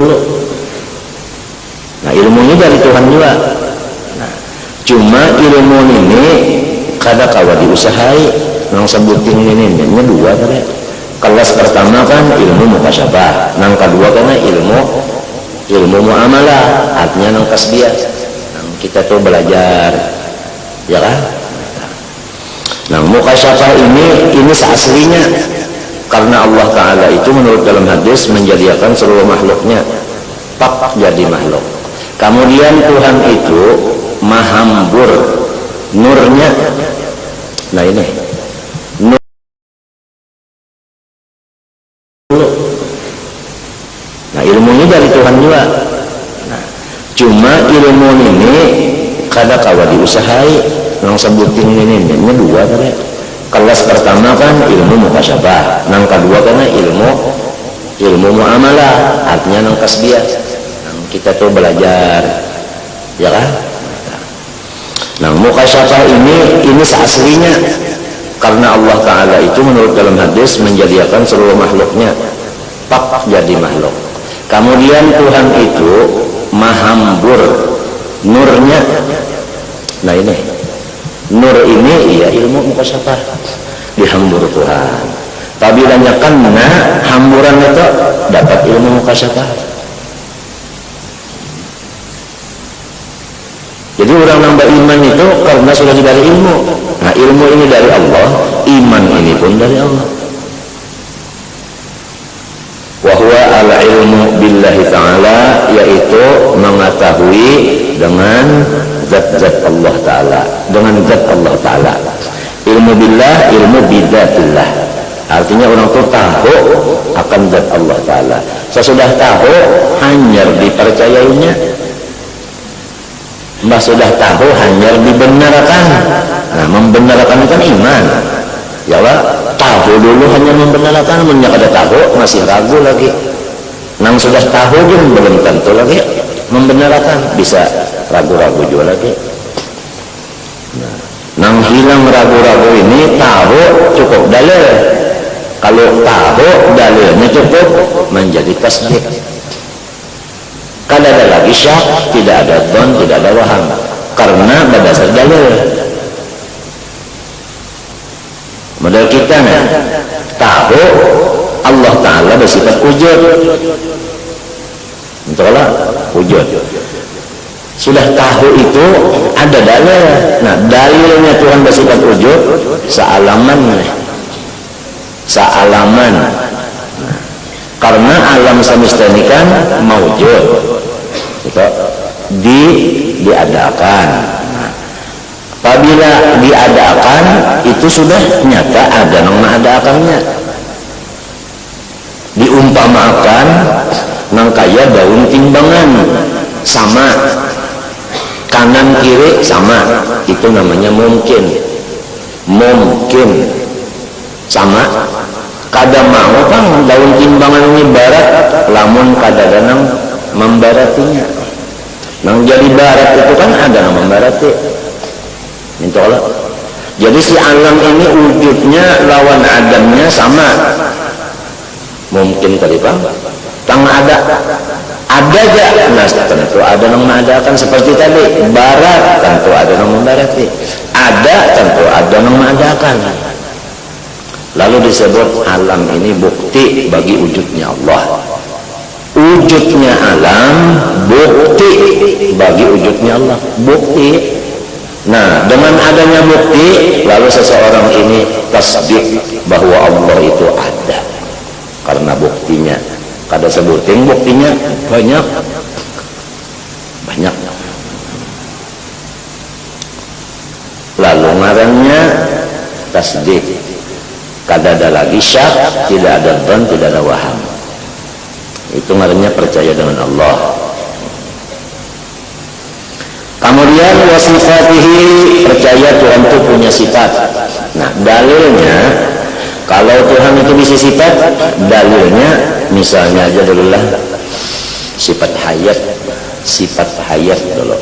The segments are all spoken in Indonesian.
dulu. Nah, ilmu ini dari Tuhan juga. Nah, cuma ilmu ini kada kawa diusahai. Nang sebutin ini dua kan. Kelas pertama kan ilmu mukasyafah, nang kedua kan ilmu muamalah, artinya nang kasbiyah. Kita tuh belajar, ya kan? Nah, mukasyafah ini seaslinya karena Allah Ta'ala itu menurut dalam hadis menjadikan seluruh makhluknya tak jadi makhluk. Kemudian Tuhan itu mahambur nurnya. Nah ini nur. Nah, ilmu ini dari Tuhan juga. Nah, cuma ilmu ini kada kawa diusahai. Nang sebutin ini dua kan. Kelas pertama kan ilmu mukasyafah, nang kedua kan ilmu muamalah, artinya nang kasbiyah. Kita tuh belajar, ya kan? Nah, mukasyafah ini seaslinya karena Allah Ta'ala itu menurut dalam hadis menjadikan seluruh makhluknya tak jadi makhluk. Kemudian Tuhan itu mahambur nurnya. Nah ini nur ini ya ilmu mukasyafah dihambur Tuhan. Tapi banyakan hamburan itu dapat ilmu mukasyafah. Jadi orang nambah iman itu karena sudah diberi ilmu. Nah, ilmu ini dari Allah, iman ini pun dari Allah. Wahwa al-ilmu billahi ta'ala, yaitu mengetahui dengan zat-zat Allah Ta'ala, dengan zat Allah Ta'ala. Ilmu billah, ilmu bidatillah, artinya orang itu tahu akan zat Allah Ta'ala. Sesudah tahu hanya dipercayainya. Mbah sudah tahu hanya dibenarkan. Nah, membenarkan itu kan iman. Ya Allah, tahu dulu hanya membenarkan, menyak ada tahu masih ragu lagi. Nang sudah tahu pun belum tentu lagi membenarkan, bisa ragu-ragu juga lagi. Nah, nang hilang ragu-ragu ini tahu cukup dalil. Kalau tahu dalilnya cukup menjadi tasdik. Kada ada lagi syak, tidak ada dzan, tidak ada waham, karena berdasar dalil. Model kita tahu Allah Ta'ala bersifat wujud. Entahlah wujud. Sudah tahu itu ada dalil. Nah, dalilnya Tuhan bersifat wujud sealaman. Karena alam semesta ini kan maujud, itu diadakan. Nah, apabila diadakan itu sudah nyata ada nang adakannya. Diumpamakan nang kaya daun timbangan sama, kanan kiri sama, itu namanya mungkin sama. Kada mau kan daun timbangan ini barat, lamun kada ada nang membaratinya. Nang jadi barat itu kan ada nang membarati. Mintolah. Jadi si alam ini wujudnya lawan adamnya sama. Mungkin tadi Pak. Tang ada aja. Nah, tentu ada nang mengadakan seperti tadi. Barat tentu ada nang membarati. Ada tentu ada nang mengadakan. Lalu disebut alam ini bukti bagi wujudnya Allah. Wujudnya alam bukti bagi wujudnya Allah. Bukti. Nah, dengan adanya bukti, lalu seseorang ini tasdik bahwa Allah itu ada. Karena buktinya. Kada sebutin buktinya banyak. Lalu ngarannya tasdik. Kada ada lagi syak, tidak ada dzan, tidak ada waham. Itu ngarannya percaya dengan Allah. Kemudian wasifatihi, percaya Tuhan itu punya sifat. Nah, dalilnya kalau Tuhan itu bisa sifat, dalilnya misalnya aja dulu lah sifat hayat dulu.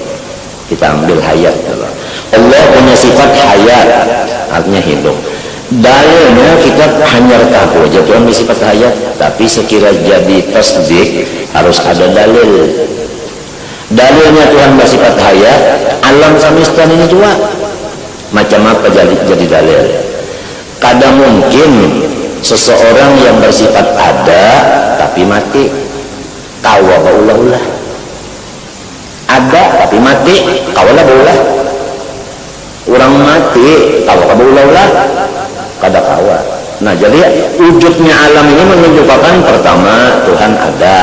Kita ambil hayat dulu. Allah punya sifat hayat, artinya hidup. dalilnya kita hanya tahu aja Tuhan bersifat hayat, tapi sekira jadi tasdik harus ada dalil. Dalilnya Tuhan bersifat hayat, alam semesta ini juga macam apa jadi dalil. Kadang mungkin seseorang yang bersifat ada tapi mati, kawa ulah-ulah. Ada tapi mati, kawalah ulah. Orang mati, kawa ulah-ulah, kada kawa. Nah, jadi wujudnya alam ini menunjukkan pertama Tuhan ada.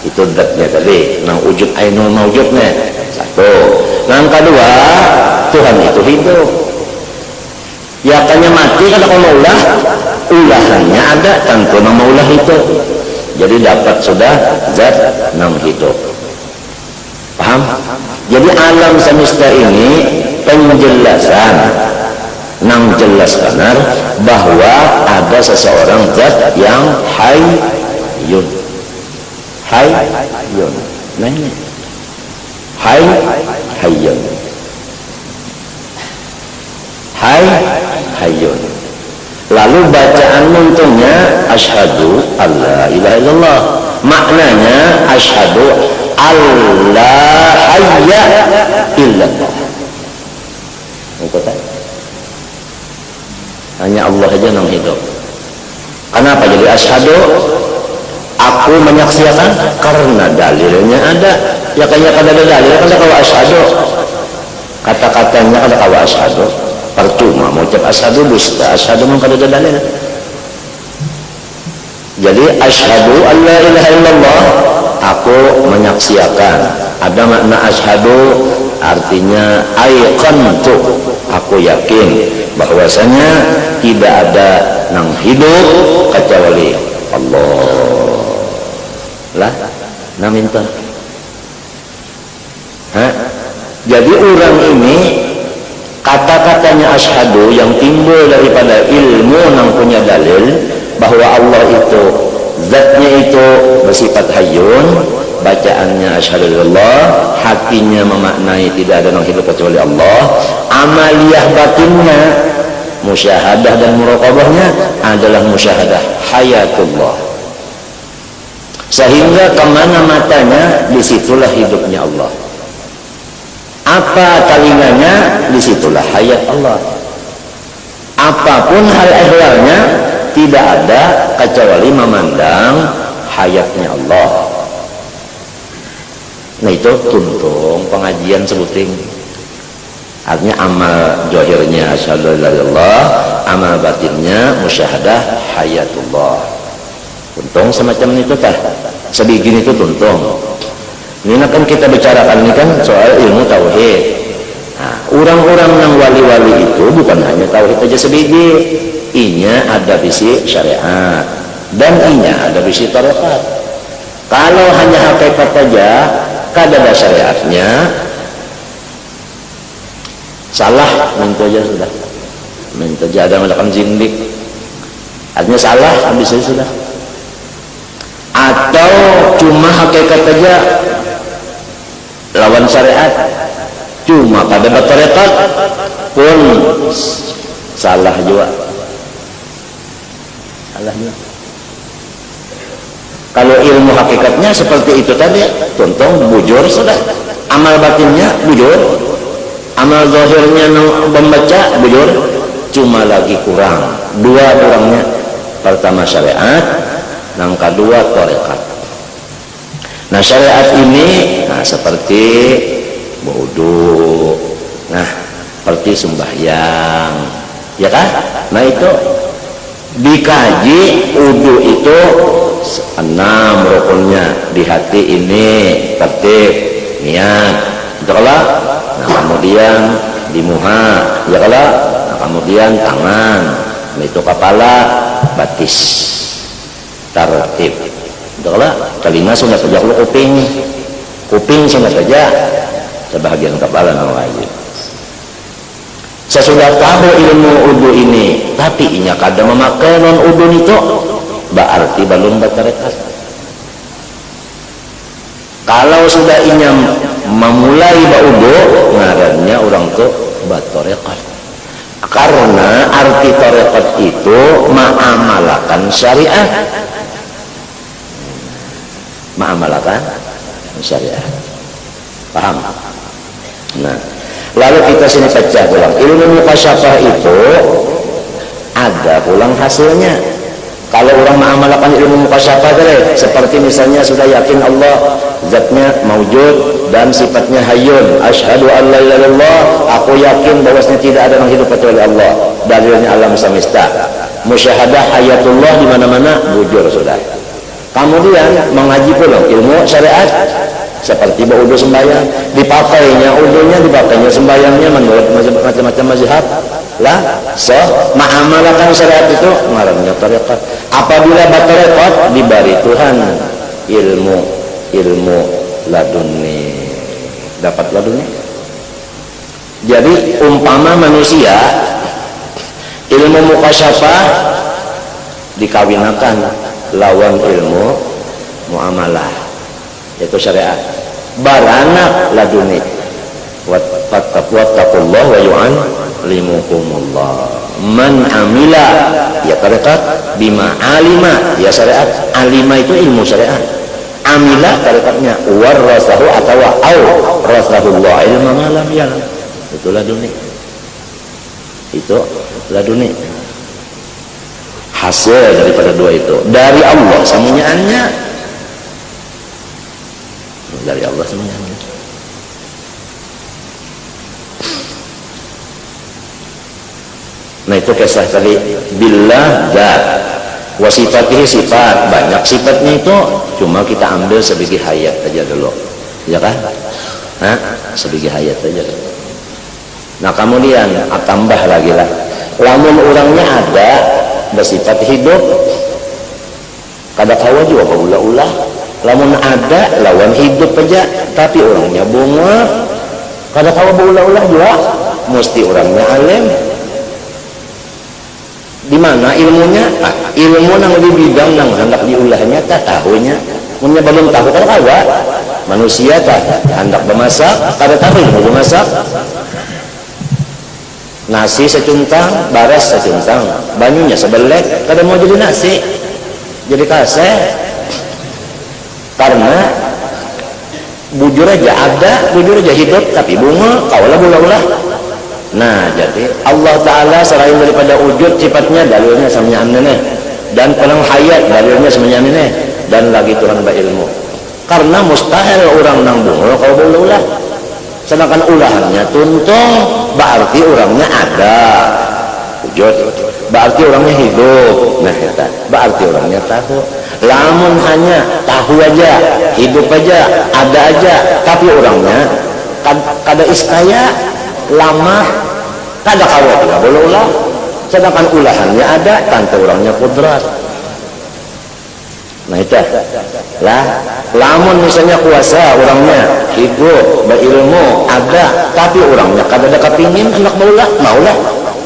Itu zatnya tadi. Nah, wujud ainul mawjudnya satu. Yang kedua, Tuhan itu hidup. Ya tanya mati kada kalau ulah, ulahannya ada tentu nama ulah itu. Jadi dapat sudah zat nam hidup. Paham? Jadi alam semesta ini penjelasan nang jelaskan bahwa ada seseorang zat yang hayyun. Hayyun. Nah ini hayyun. Hayyun. Lalu bacaan untungnya asyhadu alla ilaha illallah. Maknanya asyhadu alla hayya illallah. Hanya Allah aja yang hidup. Kenapa jadi asyhadu? Aku menyaksikan karena dalilnya ada. Ya kayak kada ada dalil, kada kawa asyhadu. Kata-katanya kada kawa asyhadu. Percuma mau ucap asyhadu dusta, asyhadu memang kada ada dalil. Jadi asyhadu alla ilaha illallah, aku menyaksikan. Ada makna asyhadu artinya aiqantu, aku yakin bahwasanya tidak ada yang hidup kecuali Allah. Lah, naminta. Jadi orang ini kata-katanya asyhadu yang timbul daripada ilmu yang punya dalil bahwa Allah itu zatnya itu bersifat hayyun, bacaannya asyhadu illallah, hatinya memaknai tidak ada yang hidup kecuali Allah, amaliyah batinnya musyahadah dan muraqabahnya adalah musyahadah hayatullah, sehingga kemana matanya disitulah hidupnya Allah, apa telinganya disitulah hayat Allah, apapun hal ehwalnya tidak ada kecuali memandang hayatnya Allah. Nah itu tuntung pengajian sebuting. Artinya amal johirnya asyhadu alla ilaha illallah, amal batinnya musyahadah hayatullah. Tuntung semacam itu tah. Sedikit itu tuntung. Ini akan kita bicarakan ini kan soal ilmu tauhid. Nah, orang-orang yang wali-wali itu bukan hanya tauhid aja sedikit. Inya ada bisi syariat dan inya ada bisi tarekat. Kalau hanya hakikat saja, kada ada syariatnya, salah minta aja sudah. Minta aja ada melakukan zindik. Artinya salah habis itu sudah. Atau cuma hakikat saja lawan syariat, cuma pada tarekat pun salah juga. Salahnya. Kalau ilmu hakikatnya seperti itu tadi, tuntung bujur sudah. Amal batinnya bujur, amal zahirnya membaca bujur, cuma lagi kurang dua kurangnya. Pertama syariat, yang kedua tarekat. Nah syariat ini, nah seperti wudu, nah seperti sembahyang, ya kan? Nah itu dikaji wudu itu 6 rukunnya di hati ini, tertib, niat, itulah. Nah kemudian di muha, ya kalau, nah kemudian tangan, itu kepala, batis, tertib, itulah. Telinga sudah saja, kuping sudah saja, sebahagian kepala wajib. Sesudah tahu ilmu udu ini, tapi inya kada memakai non udu itu, berarti belum bertarekat. Kalau sudah inya memulai baudu, ngarannya orang tuh bertarekat. Karena arti tarekat itu ma'amalakan syariat, ma'amalakan syariat. Paham? Nah, lalu kita sini pecah ulang. Ilmu mukasyafah itu ada pulang hasilnya. Kalau orang mengamalkan ilmu mukasyafah seperti misalnya sudah yakin Allah zatnya maujud dan sifatnya hayyun, asyhadu an la ilaha illallah, aku yakin bahwasanya tidak ada yang hidup kecuali Allah, dalilnya alam semesta, musyahadah hayatullah di mana-mana, bujur sudah. Kemudian mengaji pula ilmu syariat seperti berwudu sembahyang, dipakainya wudunya, dipakainya sembahyangnya menurut macam-macam mazhab lah. So mengamalkan syariat itu ngarannya tarekat. Apabila bertarekat diberi Tuhan ilmu laduni, dapat laduni. Jadi umpama manusia ilmu mukasyafah dikawinakan lawan ilmu muamalah, yaitu syariat. Baranak laduni wattaqullah wa yu'allimukumullah. Man amila ya tarekat bima alima ya syariat. Alima itu ilmu syariat, amila tarekatnya warasahu atau rasahullah ilmu malam ya. Itu laduni, itu laduni. Hasil daripada dua itu dari Allah semuanya, dari Allah semuanya. Nah itu kisah tadi billah zat wasifatihi sifat, banyak sifatnya itu cuma kita ambil sebagai hayat aja dulu, ya kan? Nah, sebagai hayat aja dulu. Nah kemudian tambah lagi lah, lamun orangnya ada bersifat hidup, kada kawa juga paulah-ulah. Lamun ada lawan hidup aja, tapi orangnya bunga, kada kawa paulah-ulah juga, mesti orangnya alim. Di mana ilmunya? Ilmu nang di bidang nang hendak diulahnya tak tahunya. Munnya belum tahu kada kawa. Manusia tak hendak bermasak, kada tahu mau bermasak. Nasi secuntang, baras secuntang, banyunya sebelek, kada mau jadi nasi, jadi kase. Karena bujur aja ada, bujur aja hidup, tapi bunga, kaulah bula-bula. Nah, jadi Allah Ta'ala selain daripada wujud sifatnya, dalilnya semuanya aneh, dan pelang hayat, dalilnya semuanya aneh, dan lagi Tuhan berilmu. Karena mustahil orang nang bunga, kau bula-bula. Sedangkan ulahannya tuntung, berarti orangnya ada wujud, berarti orangnya hidup. Nah kita berarti orangnya tahu. Lamun hanya tahu aja, hidup aja, ada aja, tapi orangnya kada iskaya, lama, kada kawat, tidak boleh ulah. Sedangkan ulahannya ada, tanpa orangnya kudrat. Nah itu lah, lamun misalnya kuasa orangnya hidup berilmu ada, tapi orangnya kada ada kepingin hendak maulah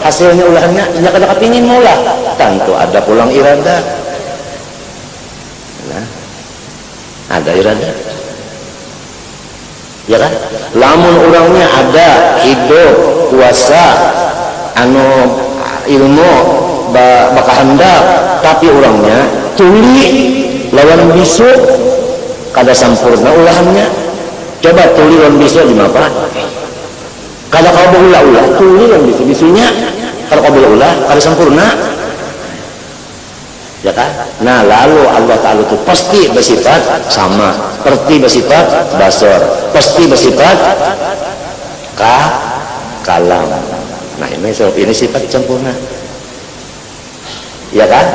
hasilnya ulahnya nya kada kepingin maulah, tentu ada pulang irada. Nah, ada irada ya kan. Lamun orangnya ada hidup kuasa anu ilmu bakahandak, tapi orangnya tuli lawan bisu kada sampurna ulahannya. Coba tuli lawan bisu gimana pak? Kada kau berulah-ulah tuli lawan bisu, bisunya kalau kau berulah kada sempurna, ya kan? Nah lalu Allah Ta'ala itu pasti bersifat sama, pasti bersifat basor, pasti bersifat kalam. Nah ini sifat sempurna, ya kan?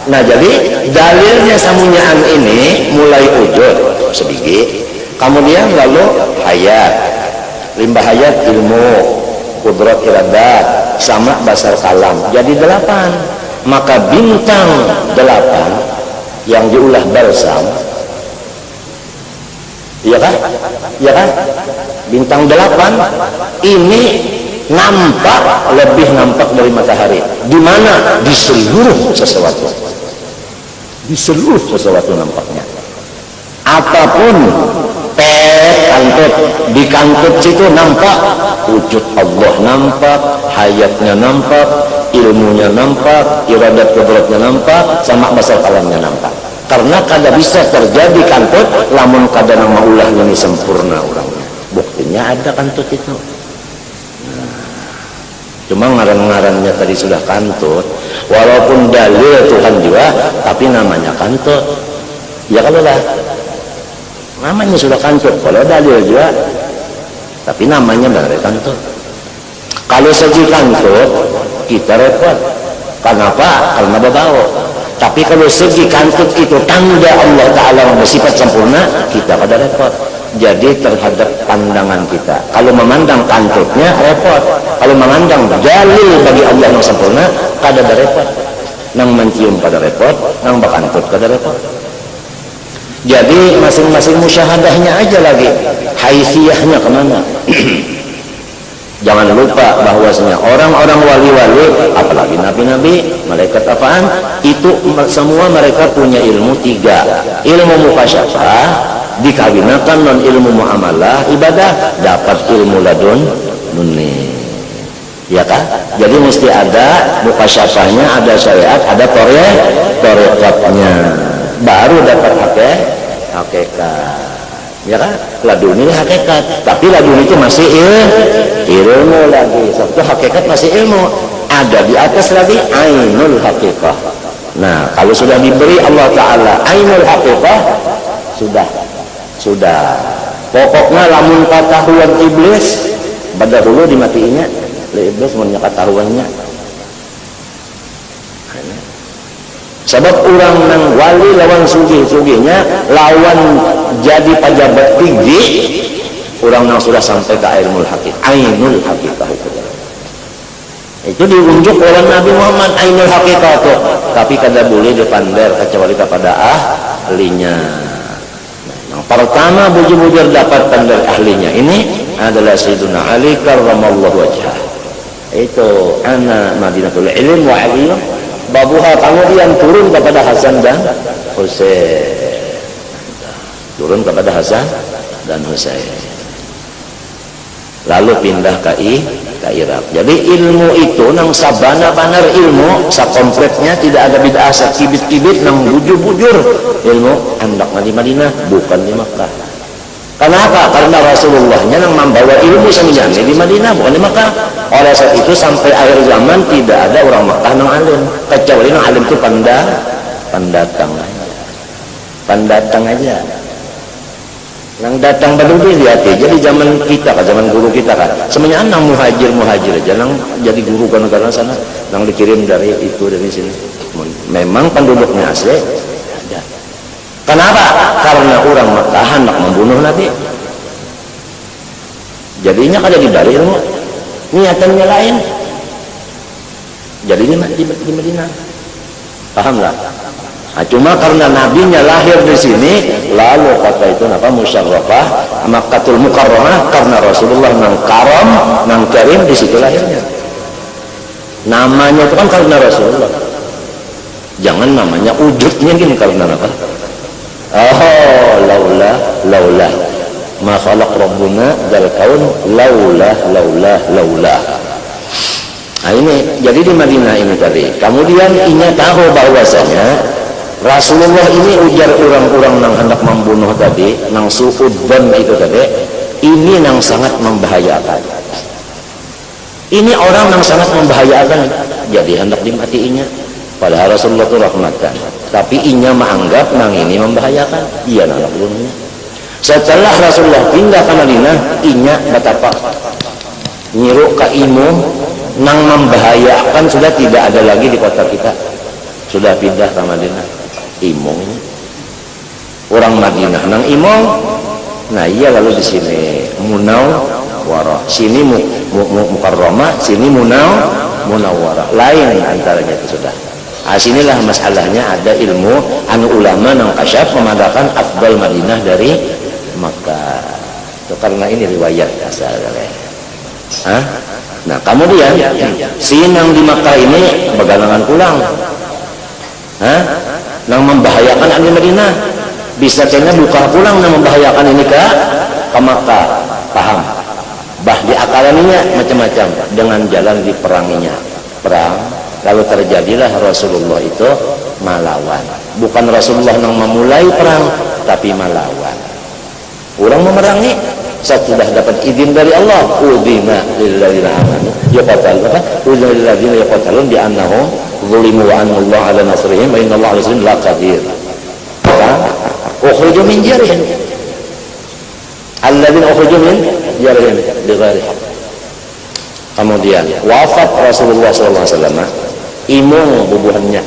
Nah jadi dalilnya samunyaan ini mulai wujud sebiji, kemudian lalu hayat, limbah hayat ilmu, kudrat iradat, sama basar kalam, jadi 8. Maka bintang 8 yang diulah balsam, iya kan? Iya kan? Bintang 8 ini nampak, lebih nampak dari matahari. Di mana? Di seluruh sesuatu. Di seluruh sesuatu nampaknya. Apapun kantut, di kantut situ nampak wujud Allah, nampak hayatnya, nampak ilmunya, nampak iradat kudratnya, nampak sama basar kalamnya, nampak. Karena kada bisa terjadi kantut lamun kada nama ulah ini sempurna orangnya. Buktinya ada kantut itu. Cuma ngaran-ngarannya tadi sudah kantut, walaupun dalil Tuhan juga, tapi namanya kantut. Ya kalau lah, namanya sudah kantut, kalau dalil juga, tapi namanya benar kantut. Kalau segi kantut, kita repot. Kenapa? Karena berbau. Tapi kalau segi kantut itu tanda Allah Ta'ala bersifat sempurna, kita pada repot. Jadi terhadap pandangan kita, kalau memandang kantutnya repot, kalau memandang dalil bagi Allah yang sempurna kada ada repot. Nang mencium kada repot, nang bakantut kada repot. Jadi masing-masing musyahadahnya aja lagi, haisiyahnya kemana. Jangan lupa bahwasanya orang-orang wali-wali, apalagi nabi-nabi, malaikat apaan, itu semua mereka punya ilmu tiga. Ilmu mukasyafah dikawinakan non ilmu muamalah ibadah, dapat ilmu ladun nuni, ya kan? Jadi mesti ada mukasyafahnya, ada syariat, ada torekotnya, baru dapat hakikat, ya kan? Ladun ini hakikat, tapi ladun itu masih ilmu lagi. Satu hakikat masih ilmu, ada di atas lagi ainul hakikah. Nah, kalau sudah diberi Allah Ta'ala ainul hakikah, sudah pokoknya lamun ketahuan iblis pada dulu dimatiinya le iblis punya ketahuannya. Sebab orang nang wali lawan sugih-sugihnya lawan jadi pejabat tinggi, orang nang sudah sampai ke ainul ainul hakikah itu diunjuk oleh Nabi Muhammad ainul hakikah itu, tapi kada boleh dipander kecuali kepada ahlinya. Pertama bujur-bujur dapatkan dari ahlinya ini adalah Sayyiduna Ali karramallahu wajhah. Itu ana Madinatul Ilm wa aliyah babuha, kemudian turun kepada Hasan dan Husain, turun kepada Hasan dan Husain, lalu pindah ke Irak. Jadi ilmu itu nang sabana banar ilmu sakompletnya, tidak ada bid'ah sakibit-kibit nang bujur-bujur ilmu hendak di Madinah bukan di Makkah. Kenapa? Karena Rasulullahnya nang membawa ilmu semuanya di Madinah bukan di Makkah. Oleh sebab itu sampai akhir zaman tidak ada orang Makkah nang alim, kecuali nang alim itu pendatang aja. Yang datang baru lihat ya. Jadi zaman kita kan, zaman guru kita kan, semuanya anak muhajir aja, nang jadi guru ke negara sana, nang dikirim dari itu dari sini. Memang penduduknya asli ada. Kenapa? Karena orang Makkah hendak membunuh Nabi. Jadinya kada dibalik ilmu, niatannya lain. Jadi di Madinah, paham lah? Nah, cuma karena nabinya lahir di sini, lalu kata itu apa musyarrafah Makkatul Mukarramah, karena Rasulullah nang karam, nang karim, di situ lahirnya. Namanya itu kan karena Rasulullah. Jangan namanya wujudnya gini karena apa? Oh, laulah ma khalaq rabbuna dzal kaun laulah. Nah ini jadi di Madinah ini tadi. Kemudian inya tahu bahwasanya Rasulullah ini ujar orang-orang yang hendak membunuh tadi, nang suudzon itu tadi, ini nang sangat membahayakan. Ini orang yang sangat membahayakan, jadi hendak dimatiinya. Padahal Rasulullah itu rahmatan, tapi inya menganggap nang ini membahayakan, iya nang bunuhnya. Setelah Rasulullah pindah ke Madinah, inya betapa nyiruk ke imu nang membahayakan sudah tidak ada lagi di kota kita, sudah pindah ke Madinah. Imong orang Madinah nang imong, nah iya lalu di sini munawwarah, sini mukarramah, sini munawwarah, lain antaranya itu sudah. Nah, sinilah masalahnya ada ilmu anu ulama nang kasyaf memadakan afdal Madinah dari Makkah. Itu karena ini riwayat asalnya. Nah kemudian sinang di Makkah ini begalangan pulang. Nang membahayakan ahli Madinah. bisa kena buka pulang dan membahayakan ini ke Makkah, paham? Bah diakalaninya macam-macam dengan jalan diperanginya, perang. Lalu terjadilah Rasulullah itu melawan. Bukan Rasulullah yang memulai perang, tapi melawan. Orang memerangi, sudah dapat izin dari Allah. Udina lilladzina amanu yaqatalun, udina lilladzina yaqatalun bi annahum zulimu wa anna Allah ala nasrihim wa inna Allah ala nasrihim laqadir. Ukhriju min diyarihim alladzina ukhriju min diyarihim bighairi haqq. Kemudian wafat Rasulullah sallallahu alaihi wasallam, imung bubuhannya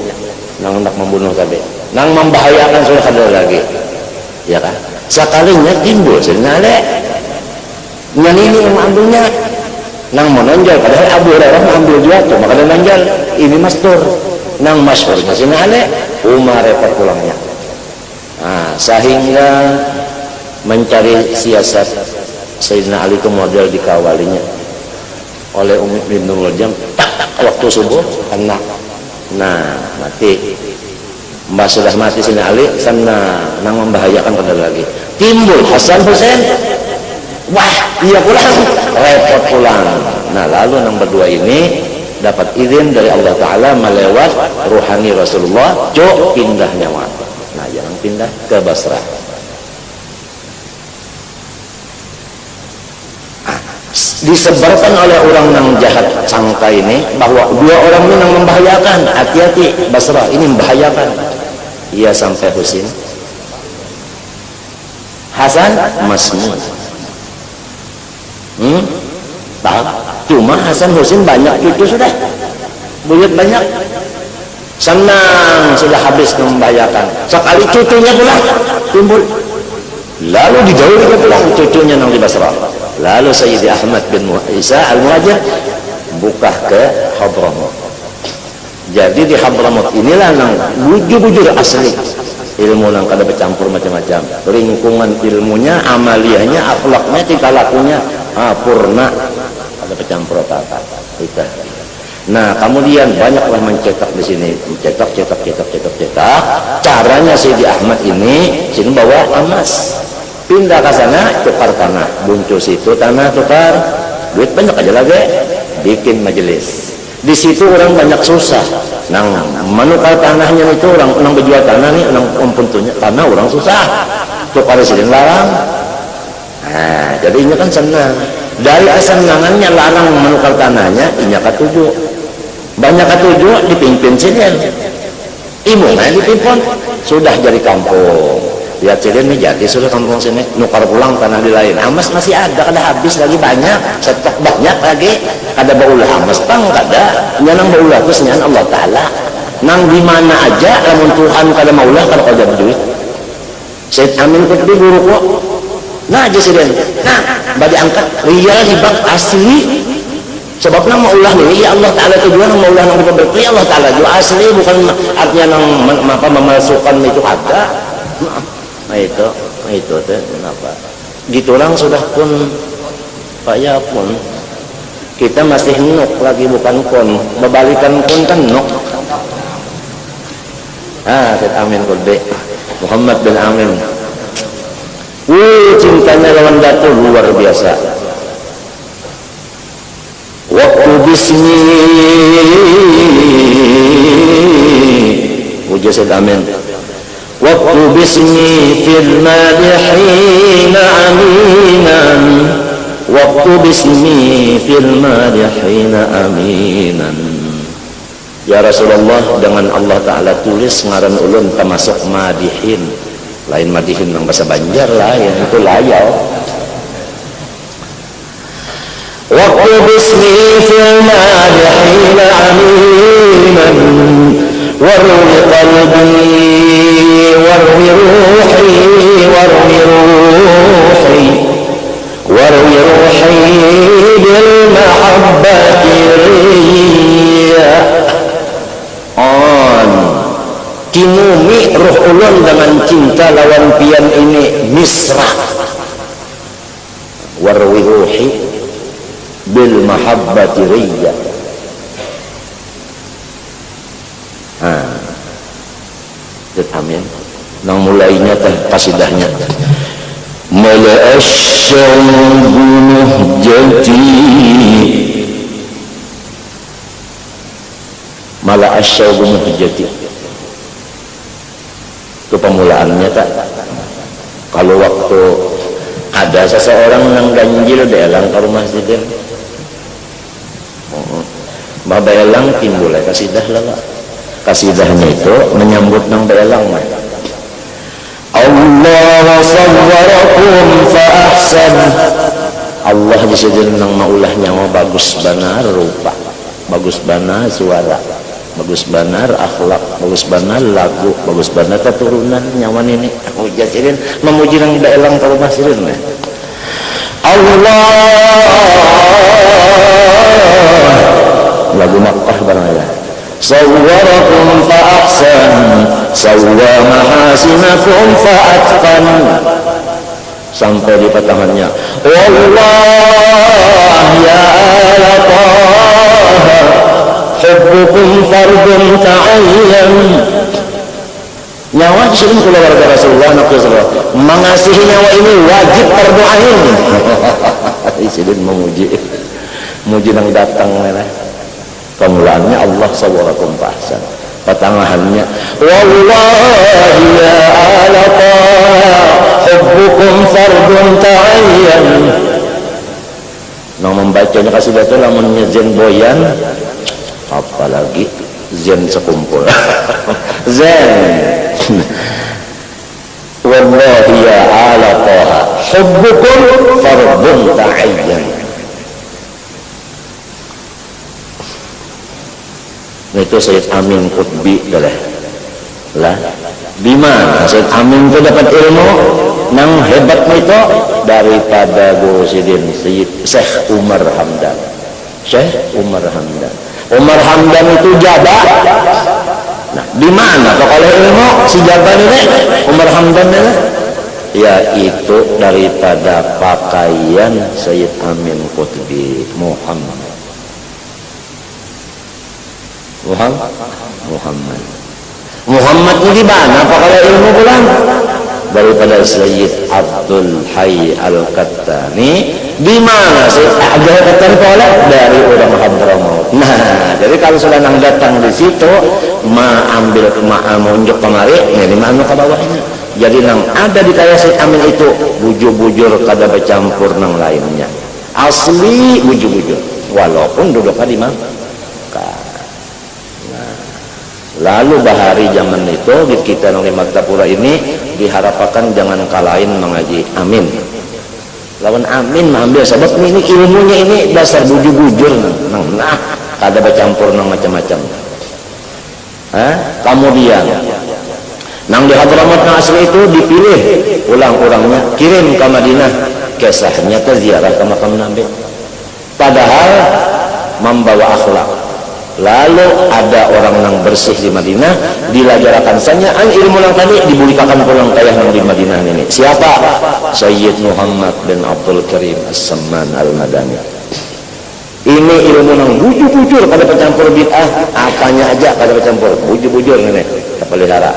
nang hendak membunuh tadi, nang membahayakan sudah ada lagi, ya kan? Sekalinya timbul senale nyanyi yang ambilnya nang menonjol, padahal Abu Hurairah mengambil juga tuh, maka dia menonjol ini mastur nang masyhurnya senale Umar repot pulangnya. Nah, sehingga mencari siasat Sayyidina Ali itu model dikawalinya oleh Umi bin Muljam. Waktu subuh kena, nah mati. Mbak sudah mati Sayyidina Ali, sana nang membahayakan pada lagi. Timbul Hasan Husain, wah iya pulang, repot pulang. Nah lalu nang berdua ini dapat izin dari Allah Ta'ala melewat ruhani Rasulullah, cok pindah nyawa. Nah jangan pindah ke Basrah. Disebarkan oleh orang yang jahat sangka ini bahwa dua orang ini yang membahayakan, hati-hati Basrah ini membahayakan. Ia sampai Husain, Hasan masmun. Tahu? Cuma Hasan Husain banyak cucu sudah, buyut banyak, senang sudah habis membahayakan. Sekali cucunya pulang timbul, lalu dijauhi dia pulang cucunya nang di Basrah. Lalu Sayyidi Ahmad bin Isa Al-Muhajir buka ke Hadramut. Jadi di Hadramut inilah nang bujur-bujur asli ilmu nang kada bercampur macam-macam. Lingkungan ilmunya, amaliyahnya, akhlaknya, tingkah lakunya purna, ada bercampur apa-apa. Itu. Nah, kemudian banyaklah mencetak di sini, cetak. Caranya Sayyidi Ahmad ini sini bawa emas. Pindah ke sana, tukar tanah, buncus itu tanah tukar, duit banyak aja lagi, bikin majelis. Di situ orang banyak susah, nang menukar tanahnya itu orang nang berjual tanah nih, nang umpuntunya tanah orang susah, tukar sering larang. Nah, jadi ini kan senang. Dari kesenangannya larang menukar tanahnya, ini ketujuh. Banyak ketujuh dipimpin sini, imungan dipimpin, sudah jadi kampung. Lihat sini nih jadi sudah kampung sini, nukar pulang tanah di lain. Amas masih ada, kada habis lagi banyak, stok banyak lagi. Kada baulah amas pang kada, nyanang baulah itu senyan Allah Ta'ala. Nang di mana aja, lamun Tuhan kada maulah kada kada berduit. Said Amin Qutbi guru kok. Nah aja sih nah bagi angkat ria hibak asli. Sebabnya maulah nih, ya Allah Ta'ala itu juga maulah nang berberti Allah Ta'ala juga asli, bukan artinya nang memasukkan itu ada. Nah itu teh kenapa gitulang sudah pun ya pun kita masih nuk lagi bukan pun membalikan pun kan nuk. Said Amin Qutbi Muhammad bin Amin, cintanya lawan Datuk luar biasa. Waktu bismi uji Said Amin, waktu bismi fil madihina aminan, waktu bismi fil madihina aminan. Ya Rasulullah, dengan Allah Ta'ala tulis ngaran ulun termasuk madihin, lain madihin yang bahasa Banjar lah, yang itu layau. Waktu bismi fil madihina aminan, warwi qalbi warwi ruhi warwi ruhi warwi ruhi bil mahabbati riya on kinumi ruh ulun dengan cinta lawan pian ini misra. Warwi ruhi bil mahabbati riya. Amin. Nang mulainya teh pas kasidahnya. Mala'asyawgu jati, mala'asyawgu jati. Itu pemulaannya tak. Kalau waktu ada seseorang yang ganjil belang ke rumah sidin, belang timbul kasidah lah. Kasidahnya itu menyambut nang belang mah. Allah sawwarakum fa ahsan. Allah disediakan nang maulah nyawa bagus banar rupa, bagus banar suara, bagus banar akhlak, bagus banar lagu, bagus banar keturunan nyawa ini. Aku jadiin memuji nang belang ke rumah sidin mah. Allah lagu Makkah barangnya. Sawwarakum fa ahsan, sawwa mahasinakum fa atqan. Sampai di pertengahannya, wallah ya Allah, hubbukum fardun ta'ayyan. Nyawa disini keluarga Rasulullah mengasihi nyawa ini wajib fardu ain. Isidin memuji, muji nang datang merah. Pemulaannya Allah sawwarakum fa ahsan. Pertengahannya wallahi ya alaqa hubbukum fardun ta'ayyan. Nah membacanya kasidah itu lamunnya zen boyan, apalagi zen sekumpul. Zen wallahi ya alaqa hubbukum fardun ta'ayyan. Itu Sayyid Amin Qutbi lah. Di mana Sayyid Amin itu dapat ilmu nang hebat itu daripada Guru Sidin Syekh Umar Hamdan. Syekh Umar Hamdan. Umar Hamdan itu jabat. Nah, di mana kalau ilmu si jabat ini Umar Hamdan ini? Yaitu daripada pakaian Sayyid Amin Qutbi Muhammad. Muhammad ini di mana? Apakah ilmu pulang? Daripada Sayyid Abdul Hayy Al-Qattani. Di mana Sayyid Abdul Hayy Al-Qattani pola? Dari orang Hadramaut. Nah, jadi kalau sudah nang datang di situ, ambil menunjuk kemari, ini mana ke bawahnya. Jadi nang ada di kaya Sayyid Amin itu bujur-bujur kada bercampur nang lainnya. Asli bujur-bujur. Walaupun duduknya di mana? Lalu bahari zaman itu di kita di Martapura ini diharapkan jangan kalahin mengaji amin. Lawan amin mengambil sebab ini ilmunya ini dasar bujur-bujur nah kada bercampur nang macam-macam. Kemudian nang di Hadramaut asli itu dipilih ulang orangnya kirim ke Madinah kisahnya ke ziarah ke makam Nabi. Padahal membawa akhlak. Lalu ada orang yang bersih di Madinah dilajarakan saja ilmu yang tadi dibulikakan pulang kayah yang di Madinah ini. Siapa? Sayyid Muhammad bin Abdul Karim As-Samman Al-Madani. Ini ilmu yang bujur-bujur pada pencampur bid'ah, apanya aja pada pencampur bujur-bujur ini terpelihara.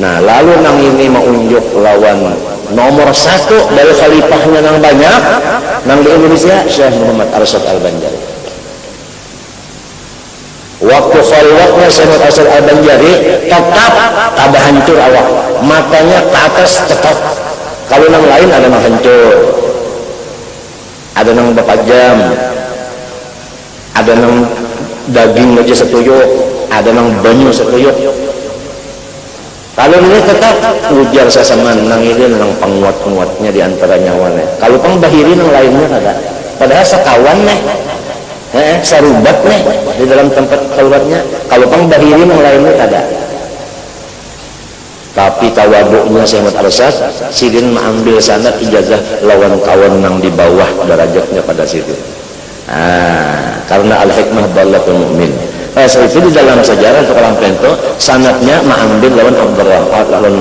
Nah lalu nang ini mau unjuk lawan nomor satu dari khalifahnya yang banyak nang di Indonesia, Syekh Muhammad Arsyad Al-Banjari. Waktu khalifahnya Syekh Arsyad Al-Banjari tetap ada hancur awak, matanya ke atas tetap. Kalau yang lain ada yang hancur, ada yang berpajam, ada yang daging aja setuyuk, ada yang banyu setuyuk. Kalau ini tetap ujar sasaman nang ini nang penguat-penguatnya di antara nyawane. Kalau pengbahiri nang lainnya ada. Padahal sekawan nih. Sarubat nih di dalam tempat keluarnya. Kalau pengbahiri nang lainnya ada. Tapi tawaduknya Syekh Muhammad Arsyad sidin mengambil sanad ijazah lawan kawan nang di bawah derajatnya pada sidin. Karena al-hikmah dalatul mu'min. Itu di dalam sejarah sekolah pento sanadnya mengambil lawan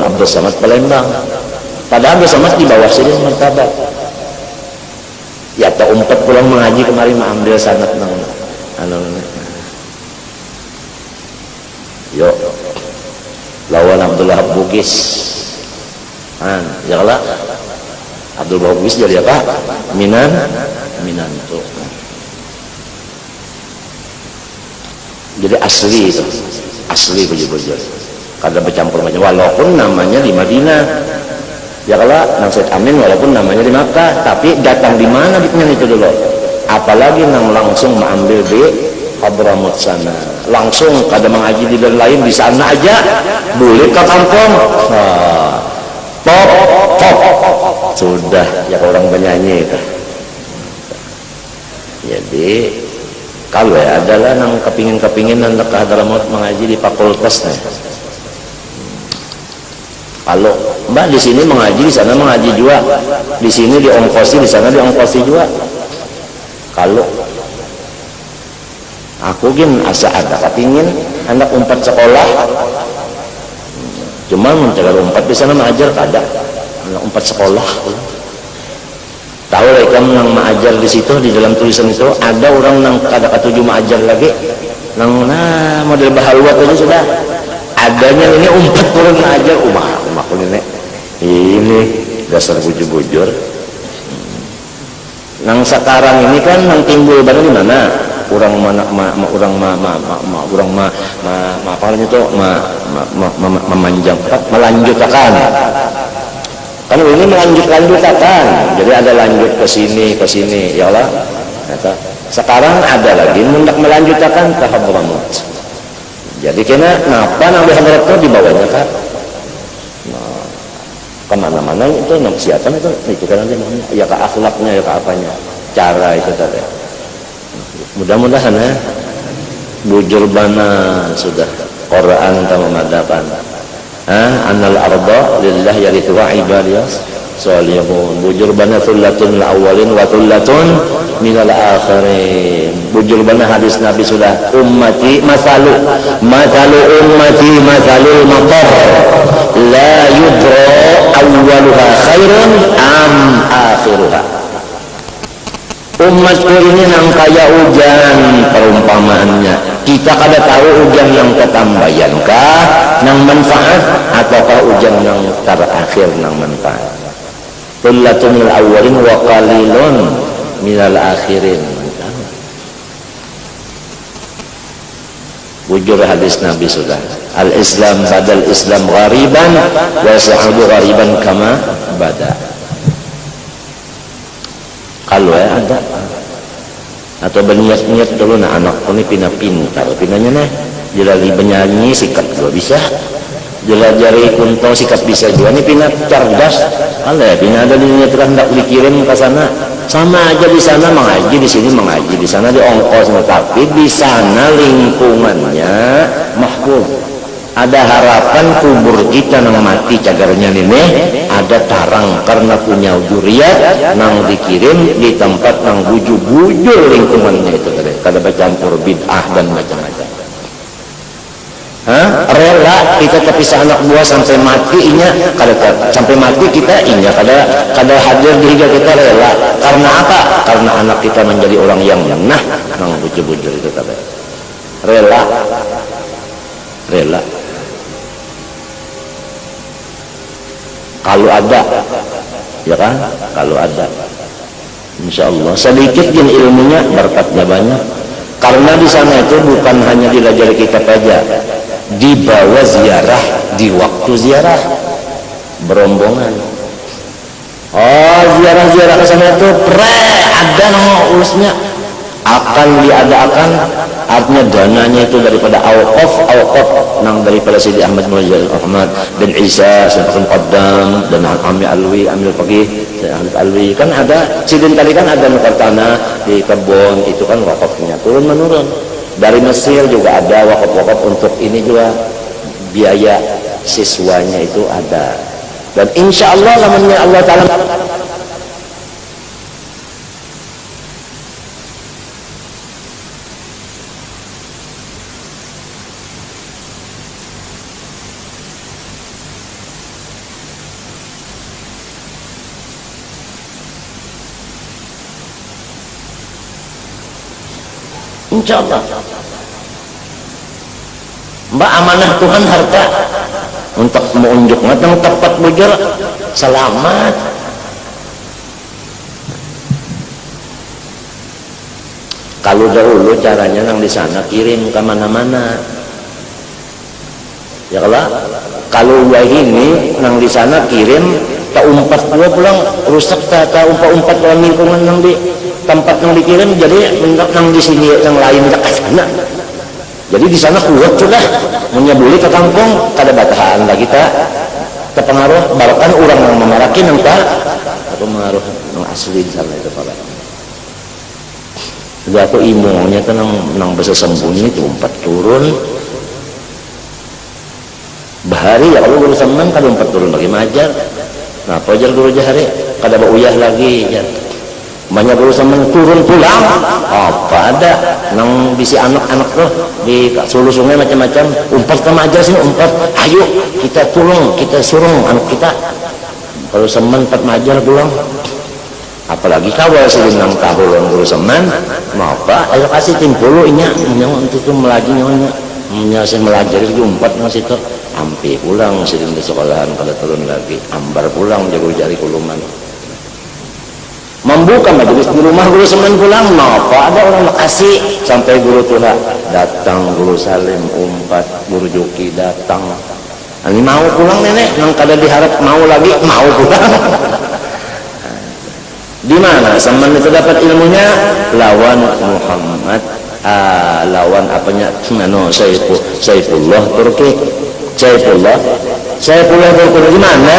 Abdul Samad Palembang. Padahal Abdul Samad di bawah sidin martabat. Ya tak umpat pulang mengaji kemarin mengambil sanad nang yuk lawan Abdullah Bugis Ya kalau Abdul Bawis jadi apa? Minan tuh. Jadi asli itu, asli bujur-bujur. Kada bercampur macam, walaupun namanya di Madinah. Ya kalau nang Said Amin walaupun namanya di Makkah, tapi datang di mana ditanya itu dulu. Apalagi nang langsung mengambil di Hadramut sana, langsung kada mengaji di dan lain di sana aja, boleh ke kampung. Pop sudah ya orang penyanyi itu. Jadi kalau ya adalah nang kepingin nanti ke Hadramut mengaji di fakultasnya. Kalau mbak di sini mengaji, di sana mengaji juga, di sini diongkosi, di sana diongkosi juga. Kalau aku gin asa ada kepingin anak umpat sekolah, cuma mencari umpat di sana mengajar kada, anak umpat sekolah. Tahu lah kamu yang mengajar di situ, di dalam tulisan itu ada orang yang kada ketujuh mengajar lagi, nang model bahaluat aja sudah. Adanya ini umpat turun mengajar, umahku ini dasar bujur-bujur. Nang sekarang ini kan nang timbul baru di mana? Orang melanjutkan. Kan ini melanjutkan. Jadi ada lanjut ke sini, ya Allah. Sekarang ada lagi hendak melanjutkan ke Hadramut. Jadi kenapa nang di Hadramut itu dibawanya Kak? Nah, kemana-mana itu nang siatan itu kan nanti ya ke akhlaknya ya ke apanya, cara itu tadi. Mudah-mudahan ya bujur bana sudah Quran tamadakan. Annal arda lillah yarithu ibadiyas salihun. Bujur bana thullatun awalin wa thullatun minal akhirin. Bujur bana hadis Nabi sudah ummati masalu ummati masalul matar la yudra awwaluha khairun am akhiruha. Umatku ini nang kaya hujan perumpamaannya. Kita kada tahu hujan yang ketambayankah nang manfaat ataukah hujan yang terakhir nang manfaat. Thullatun minal awwalin wa qalilun minal akhirin. Bujur hadis Nabi sudah. Al-Islam badal Islam ghariban wa sa'adu ghariban kama bada. Kalau ya ada atau berniat-niat dulu nah anakku ini pintar pinanya nih jelali penyanyi sikat juga bisa, jelajari kunto sikat bisa juga nih pinat cerdas. Kalau ya pina ada niat hendak dikirim ke sana sama aja, di sana mengaji, di sini mengaji, di sana diongkos, tapi di sana lingkungannya mahfuz. Ada harapan kubur kita nang mati cagarnya ini ada tarang karena punya juriat nang dikirim di tempat nang bujur-bujur lingkungannya itu kada bercampur bid'ah dan macam-macam. Rela kita terpisah anak buah sampai mati inya kada sampai mati kita inya kada hadir di hidup kita rela. Karena apa? Karena anak kita menjadi orang yang nang bujur-bujur itu kada. Rela. Kalau ada, ya kan? Kalau ada, insya Allah sedikit jen ilmunya, berkatnya banyak. Karena di sana itu bukan hanya diajari kita saja, dibawa ziarah di waktu ziarah berombongan. Oh, ziarah ke sana itu ada nama urusnya akan diadakan, artinya dananya itu daripada awqaf nang daripada Sidi Ahmad Mulajjal Ahmad dan Isa Sayyidul Qaddam dan Ami Alwi Amil Faqih Ahmad Alwi kan ada sidin tadi kan ada nuker tanah di kebun itu kan wakafnya turun menurun. Dari Mesir juga ada wakaf untuk ini juga biaya siswanya itu ada, dan insya Allah namanya Allah Ta'ala insya Allah. Mbak amanah Tuhan harta untuk menunjuk matang tepat bujur selamat. Kalau dahulu caranya nang di sana kirim ke mana-mana. Ya kalau ini nang di sana kirim tak umpat dua pulang rusak tak umpat dalam lingkungan nang di tempat yang dikirim, jadi nang di sini yang lain tak ke sana. Jadi di sana kuat sudah menyebuli ke kampung kada batahan lagi tak terpengaruh bahkan orang yang memaraki nang tak atau mengaruh nang asli di sana itu Pak. Jadi aku imunya kan nang bisa sembunyi itu umpat turun bahari ya kalau guru semen kada umpat turun bagi majar. Nah pajar guru jahari kada bauyah lagi ya. Banyak guru semen turun pulang apa ada nang bisi anak-anak tuh di sulu sungai macam-macam umpat ke majar sini umpat ayo kita tolong kita suruh anak kita kalau semen empat majar pulang. Apalagi kawal sering nang tahu yang guru semen mau apa ayo kasih tim dulu inya untuk itu melaju nyonya menyelesaikan melajari umpat masih itu ampi pulang sering di sekolahan pada turun lagi ambar pulang jago jari kuluman membuka majelis di rumah guru semen pulang mau apa ada orang kasih sampai guru tua datang guru Salim umpat guru Joki datang ini mau pulang nenek nang kada diharap mau lagi mau pulang. Di mana semen itu dapat ilmunya lawan Muhammad lawan apanya Saifullah Turki Saifullah Turki di mana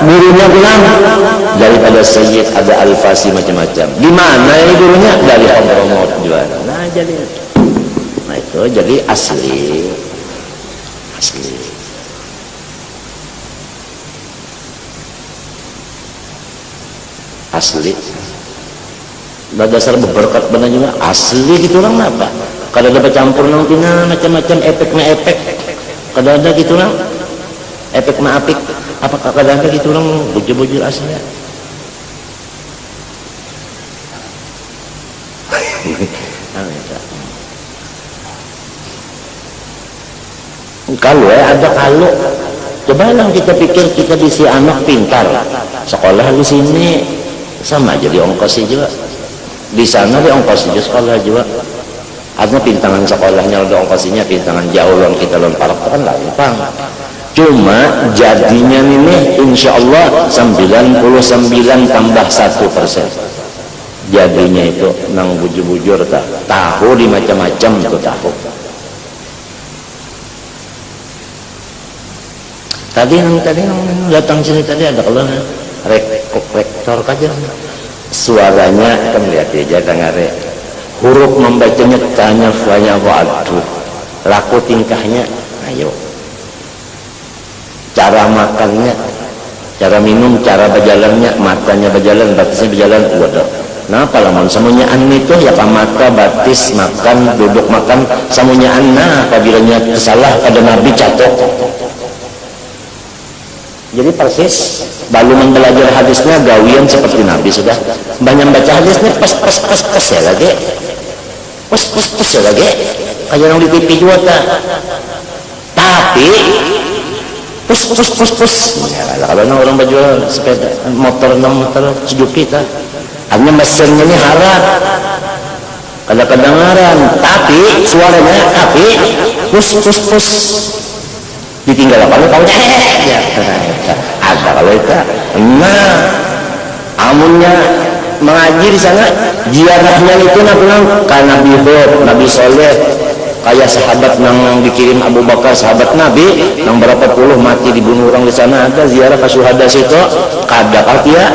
gurunya bilang daripada Sayyid ada Al-Fasi macam-macam di mana ini gurunya dari Hadramaut juara. Nah itu jadi asli dasar berberkat benar juga asli gitu orang apa kada ada bercampur nang tina macam-macam efek kada ada gitu orang efek apik apa kada ada gitu orang bujur-bujur aslinya. Kalau ada kalau coba lang kita pikir kita bisi anak pintar sekolah di sini sama jadi ongkos juga di sana di ongkos juga sekolah juga artinya pintangan sekolahnya udah ongkosnya pintangan jauh yang kita lempar kan gampang cuma jadinya ini insya Allah 99 tambah 1% jadinya itu nang bujur-bujur tahu di macam-macam itu tahu. Tadi datang sini tadi ada kalau rektor aja suaranya kan lihat aja dengarnya huruf membacanya tanya banyak waduh laku tingkahnya ayo cara makannya cara minum cara berjalannya matanya berjalan batisnya berjalan waduh nah palaman semuanya itu ya pak mata batis makan duduk makan semuanya nah apabila salah pada Nabi catok. Jadi persis baru belajar hadisnya gawian seperti Nabi sudah banyak baca hadisnya pas ya lagi pas ya lagi kayak yang di TV juga tapi pus ya, kalau orang baju sepeda motor Suzuki kita hanya mesinnya ini harap kada kedengaran tapi suaranya tapi pus ditinggal kalau ya ada kalau itu nah amunnya mengaji di sana ziarahnya itu bilang karena Nabi Hud Nabi Soleh kayak sahabat yang dikirim Abu Bakar sahabat Nabi yang berapa puluh mati dibunuh orang di sana ada ziarah ke syuhada situ kada ya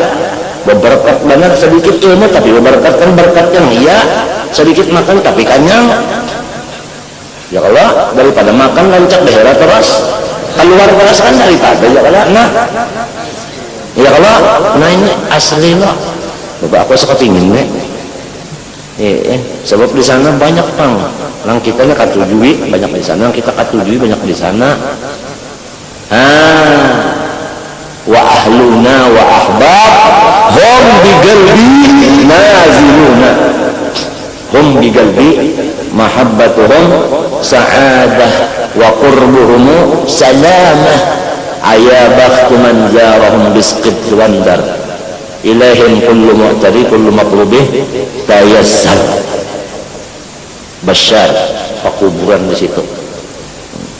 berberkat banget sedikit ilmu tapi berberkat kan berkat yang iya sedikit makan tapi kenyang ya kalau daripada makan lancak daerah terus keluar keras kan daripada ya kalau nah ini asli loh bapak aku suka pingin sebab di sana banyak pang nang kita nya katujui banyak di sana kita katujui banyak di sana wa ahluna wa ahbab hum bigalbi naziluna hum bigalbi mahabbatuhum sa'adah wa qurbuhum salamah Aya bakhtu man zarahum bisqit wandar ilaihim kullu mu'tari kullu matlubih tayassar. Basyar, kuburan di situ,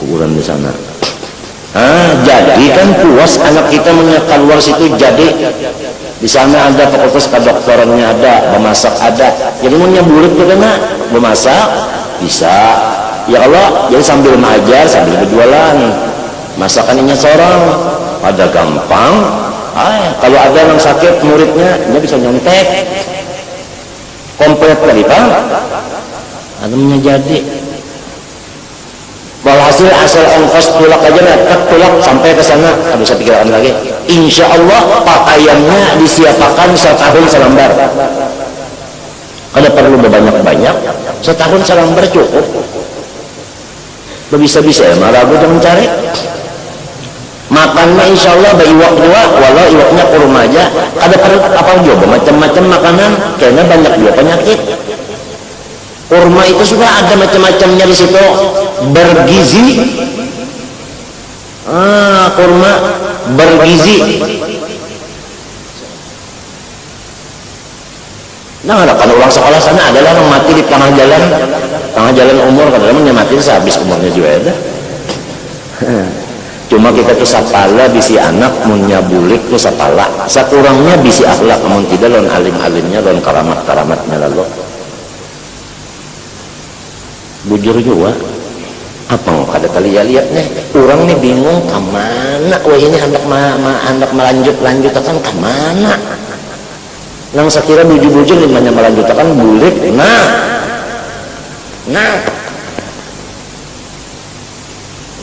kuburan di sana. Jadi kan puas anak kita keluar situ, jadi di sana ada fakultas kedokterannya, ada memasak, ada. Jadi mau bulik juga nak memasak bisa. Ya Allah, jadi sambil mengajar sambil berjualan. Masakannya seorang pada gampang. Kalau ada yang sakit muridnya, dia bisa nyontek komplit tadi Pak. Adamnya jadi. Walhasil asal ongkos tulak aja nak tulak sampai ke sana, ada saya pikiran lagi. Insya Allah pakaiannya disiapkan setahun selembar. Kalau perlu banyak-banyak, setahun selembar cukup. Bisa-bisa ya, malah gue mencari. Makannya insya Allah iwak dua, walau iwaknya kurma aja. Ada perlu apa juga macam-macam makanan, karena banyak juga penyakit. Kurma itu sudah ada macam-macamnya di situ, bergizi. Kurma bergizi. Nah, kalau orang sekolah sana adalah yang mati di tengah jalan umur, kadang-kadang mati sehabis umurnya juga ada. Cuma kita tuh sapala bisi anak munnya bulik tuh sapala, sakurangnya bisi akhlak, namun tidak lawan alim-alimnya, lawan karamat-karamatnya lalu. Bujur juga apa kada kali ya lihat nih orang nih bingung kemana wah ini hendak melanjutkan kemana nang sakira bujur-bujur dimana melanjutkan bulik nah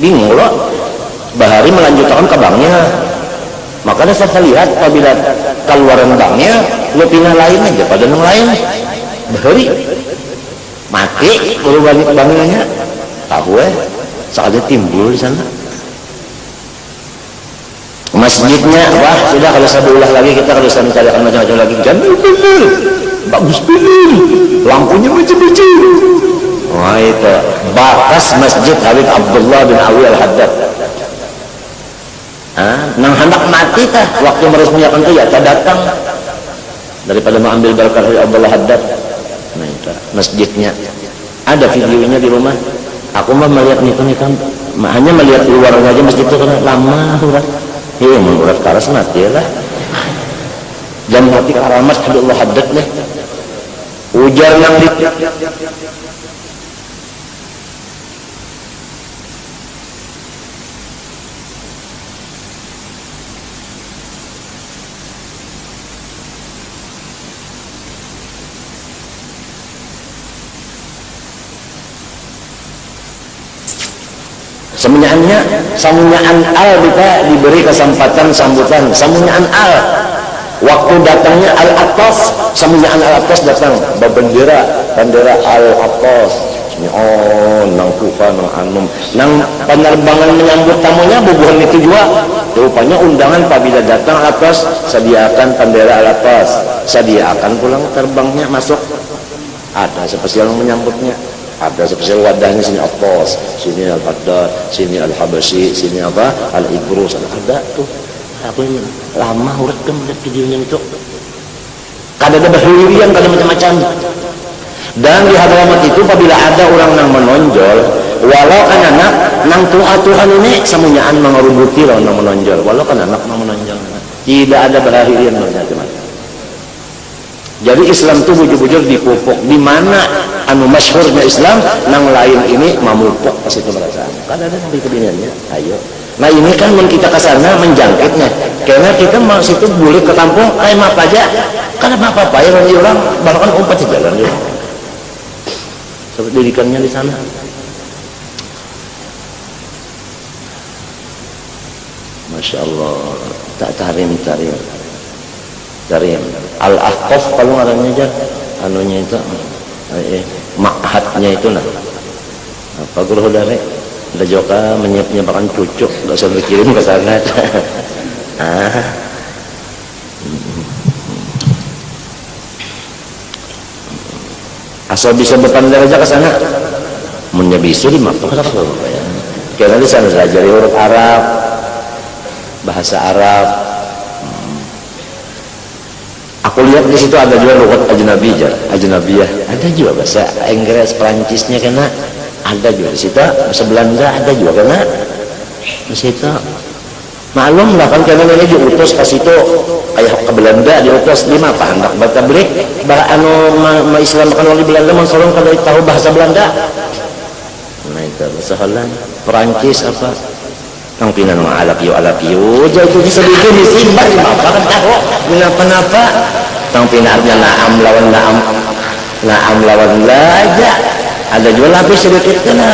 bingung loh bahari melanjutkan ke banknya makanya saya lihat apabila keluaran banknya lo pindah lain aja pada yang lain bahari mati baru balik banknya tahu soalnya timbul di sana masjidnya wah sudah kalau saya ulah lagi kita kalau saya mencarikan macam-macam lagi jangan bener bagus bener lampunya macam-macam wah itu bakas masjid Habib Abdullah bin Awi Al-Haddad nang hendak mati tah waktu meresmikan itu ya tak datang daripada mengambil berkah dari Abdullah Haddad. Nah itu masjidnya ada videonya di rumah. Aku mah melihat nih kan hanya melihat luarnya aja masjid itu kan lama urat. Iya mengurat karas mati lah. Jam hati karamat Abdullah Haddad nih. Ujar yang di samunyaan al kita diberi kesempatan sambutan samunyaan al waktu datangnya al atas samunyaan al atas datang bendera al atas nang kufa nang anum nang penerbangan menyambut tamunya bubuhan itu juga rupanya undangan apabila datang al atas sediakan bendera al atas sediakan pulang terbangnya masuk ada spesial menyambutnya ada spesial wadahnya sini Abbas, sini Al-Haddad, sini Al-Habasyi, sini apa? Al-Ibrus, ada tuh. Aku ini lama urat kan melihat videonya itu. Kada ada bahurian, kada macam-macam. Dan di Hadramaut itu apabila ada orang yang menonjol, walau kan anak nang Tuhan ini semunyaan mengerubuti lawan nang menonjol, walau kan anak nang menonjol. Tidak ada bahurian macam-macam. Jadi Islam itu bujur-bujur dipupuk di mana anu masyhurnya Islam nang lain ini mamupuk pas itu perasaan kan ada di kebiniannya ayo nah ini kan kita ke sana menjangkitnya karena kita mau situ boleh ke kampung kayak apa aja kan apa-apa ya orang bahkan umpat di jalan juga seperti didikannya di sana Masya Allah tak tarim Al-Ahqaf kalau ngarannya aja anunya itu makhatnya itu nah apa guru dari ada joka menyiapkan cucuk nggak usah dikirim ke sana asal bisa berpandang aja ke sana menyabisu di mapung karena di sana belajar huruf Arab bahasa Arab. Aku lihat di situ ada juga lugat ajnabiyah, ada juga bahasa Inggris, Perancisnya kena, ada juga di situ. Bahasa Belanda ada juga kena di situ. Maklum lah kan karena ini diutus ke situ kayak ke Belanda diutus lima apa hendak baca beli Islam makan wali Belanda mensolong kalau tahu bahasa Belanda. Nah itu bahasa Holland, Perancis apa yang pinan alapiu jadi sedikit disimpan di apa kan tahu kenapa yang pinarnya naam lawan laja ada juga lapis sedikit kena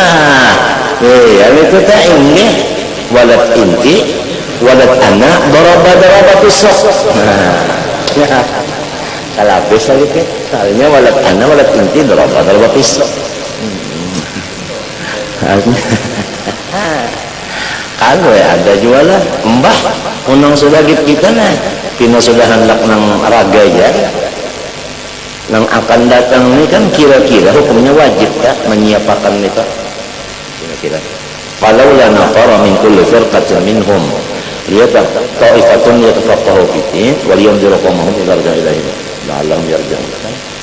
yang itu tak ini walat inti walat anak daraba pisok. Nah ya lapis sedikit kalinya walat anak walat inti daraba pisok. Kalau ya ada jualan mbah unang sudah gitu kita nah pina sudah hendak nang raga ya nang akan datang ini kan kira-kira hukumnya wajib tak menyiapkan itu kira-kira falaula nafara min kulli firqatin minhum liyata ta'ifatun yatafaqahu fiddin wal yanziru qawmahum idza raja'a ilaihim la'allahum yarji'un.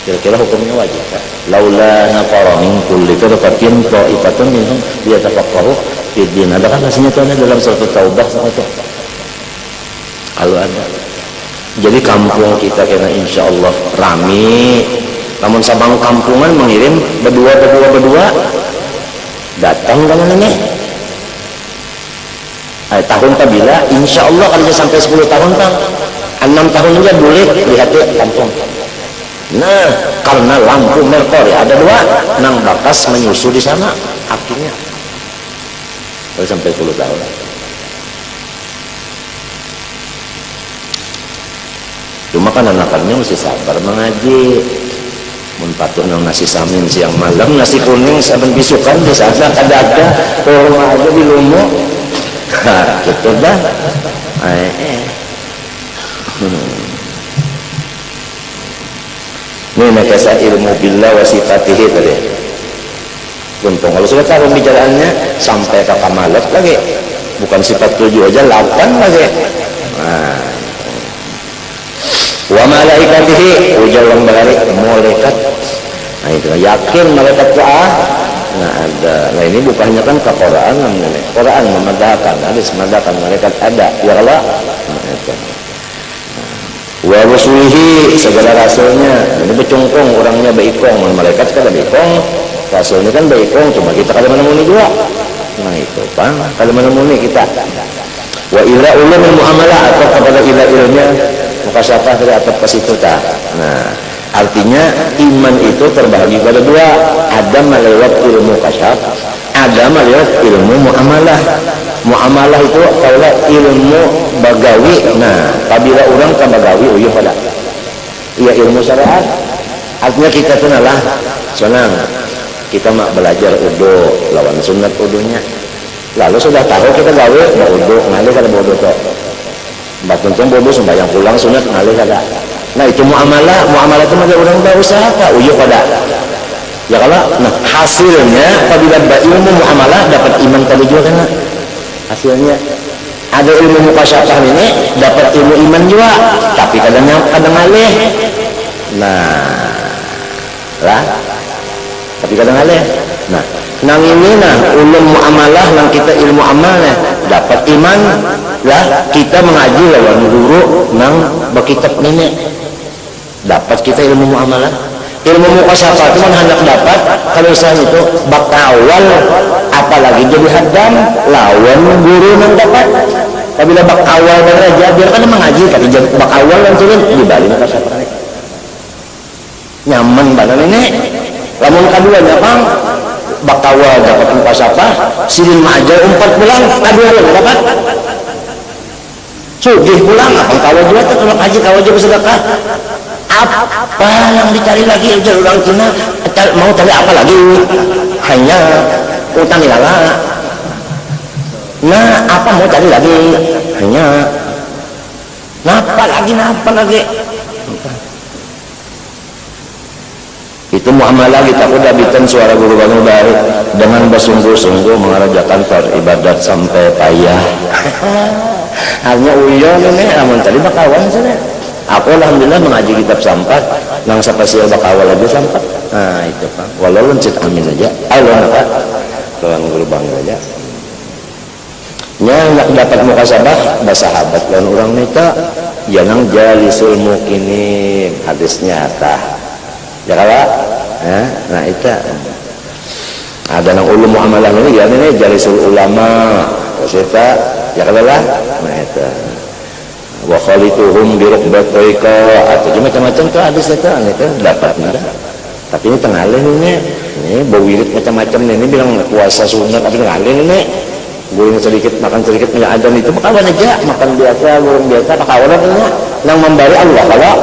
Kira-kira hukumnya wajib tak laula nafara min kulli firqatin ta'ifatun minhum liyatafaqahu fiddin. Ada kan rasanya itu dalam surat Taubah sama itu kalau ada. Jadi kampung kita kena insya Allah rame. Namun sabang kampungan mengirim berdua datang kan ini tahun kabila insya Allah kalau sampai 10 tahun kan 6 tahun aja boleh lihat kampung. Nah karena lampu merkuri ada 2 nang bakas menyusu di sana akhirnya sampai 10 tahun. Cuma kan anak-anaknya mesti sabar mengaji. Mun patut nang nasi samin siang malam, nasi kuning saben bisukan di sana ada rumah aja di lumuk. Nah, gitu dah. Ini nakasa ilmu billah wa sifatihi tadi. Untung kalau sudah tahu pembicaraannya sampai ke kamalat lagi, bukan sifat 7 aja 8 lagi. Nah, wa malaikatihi ujalan balik malaikat. Nah itu yakin malaikat doa. Nah ada. Nah ini bukannya kan ke Quran, Quran memadakan, hadis memadakan malaikat ada. Ya Allah. Nah, itu. Wa rusulihi segala rasulnya. Ini becungkung orangnya baikong, malaikat kada baikong. Rasulnya kan baikong, cuma kita kada menemui juga. Nah itu Pak, kada menemui kita. Wa ila ulumul muamalah atau kepada ila ilmunya mukasyafah dari atap ke situ tak. Nah artinya iman itu terbagi pada 2, ada melewat ilmu kasyaf, ada melewat ilmu muamalah. Muamalah itu kalau ilmu bagawi. Nah apabila orang ke bagawi uyuh pada iya ilmu syariat artinya kita tunalah senang kita mak belajar udu lawan sunat udunya lalu sudah tahu kita gawe mau udu ngalih kada bodoh tuh mbak tentu bodoh sembahyang pulang sunat ngalih kada. Nah itu muamalah itu mah orang berusaha apa uyuh pada ya kalau nah hasilnya apabila ilmu muamalah dapat iman tadi juga kan hasilnya ada ilmu mukasyafah ini dapat ilmu iman juga tapi kadang ngalih. Nah lah tapi kadang ngalih. Nah nang ini ulum muamalah nang kita ilmu amalah dapat iman lah kita mengaji lawan guru nang berkitab ini dapat kita ilmu muamalah. Ilmu mukasyafah itu hendak dapat kalau saya itu bak awal apalagi jadi hadam lawan guru nang dapat. Apabila bak awal aja biar kan mengaji tapi bak awal yang turun di balik mukasyafah nyaman banget ini. Lamun keduanya Bang bak awal dapat mukasyafah silin aja 4 bulan kedua dapat sugih pulang apa kawal juga kalau haji kawal juga sedekah apa yang dicari lagi orang Cina mau cari apa lagi hanya utang ilala. Nah apa mau cari lagi hanya napa lagi itu muamalah kita udah bikin suara guru bangun baik dengan bersungguh-sungguh mengerjakan ibadat sampai payah hanya uyon ini namun tadi bakawan sana. Aku alhamdulillah mengaji kitab sampat nang spasial bakawal aja sampat. Nah itu Pak, walau lencit amin aja Allah Pak lawan gerbang aja nya nak dapat mukasabah basahabat lawan orang nita jangan jalisul mukinin hadisnya tah ya kala nah itu ada nang ulum muamalah ini ya ini jalisul ulama kita ya kala lah nah itu wa khalituhum bi rukbataika atau macam-macam tuh hadis itu dapat enggak. Tapi ini tengalin ini bau wirid macam-macam ini bilang puasa sunat tapi tengalin ini goreng sedikit makan sedikit punya adan itu makawan aja makan biasa goreng biasa pakawan aja yang memberi Allah kalau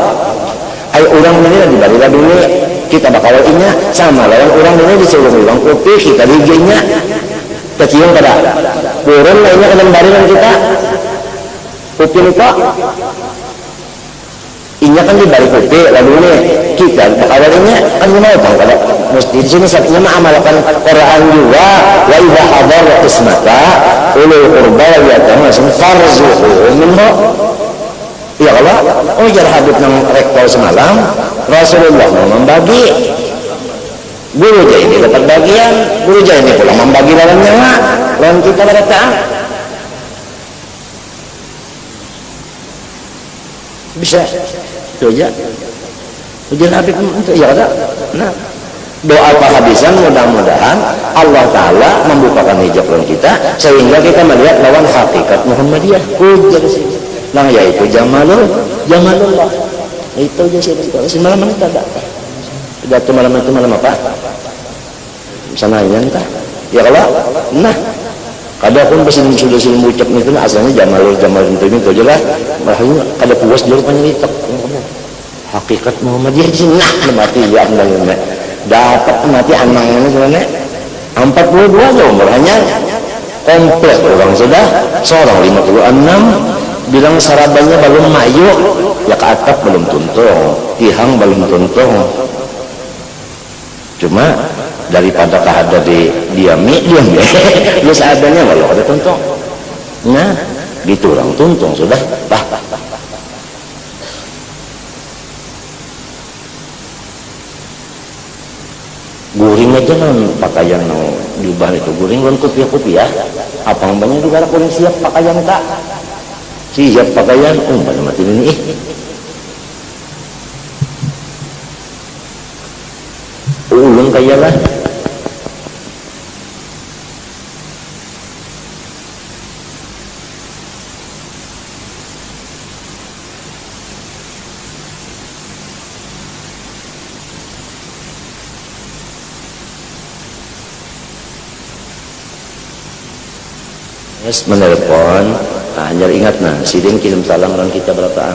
ayo orang ini diberi dulu kita bakawalnya sama lawan orang ini disuruh ulang kopi kita diginya kecium pada burung lainnya kena memberi kita kopi itu inya kan dibalik kopi lalu ini kita awalnya kan mau tahu kalau mesti di sini satunya mengamalkan Quran juga wa idza hadara qismata ulul qurba wal yatama farzuqhum minhu ya Allah oh jar habib nang rektor semalam Rasulullah membagi guru jadi ini dapat bagian guru jadi ini pula membagi dalam nyawa lawan kita pada taat bisa itu aja ujian habib itu ya ada nah doa kehabisan mudah-mudahan Allah Ta'ala membukakan hijab lawan kita sehingga kita melihat lawan hakikat Muhammadiyah ujian sih nah yaitu jamalullah itu aja sih malam ini tak ada pidato malam itu malam apa sana ini entah ya kalau nah kadang pun sudah silmu ucap itu asalnya jamal itu aja lah makanya kada puas dia rupanya itu hakikat Muhammadiyah di sini nah mati ya benar dapat mati anaknya sebenarnya 42 aja umurnya komplit orang sudah seorang 56 bilang sarabannya belum mayu ya ke atap belum tuntung tihang belum tuntung cuma daripada kahada di diam ya seadanya walau ada tuntung nah gitu orang tuntung sudah guring aja non pakaian non jubah itu guring non kopi ya apa banyak juga guring siap pakaian tak siap pakaian banyak mati ini ulun kaya lah menelpon hanya ingat nah sidin kirim salam orang kita berataan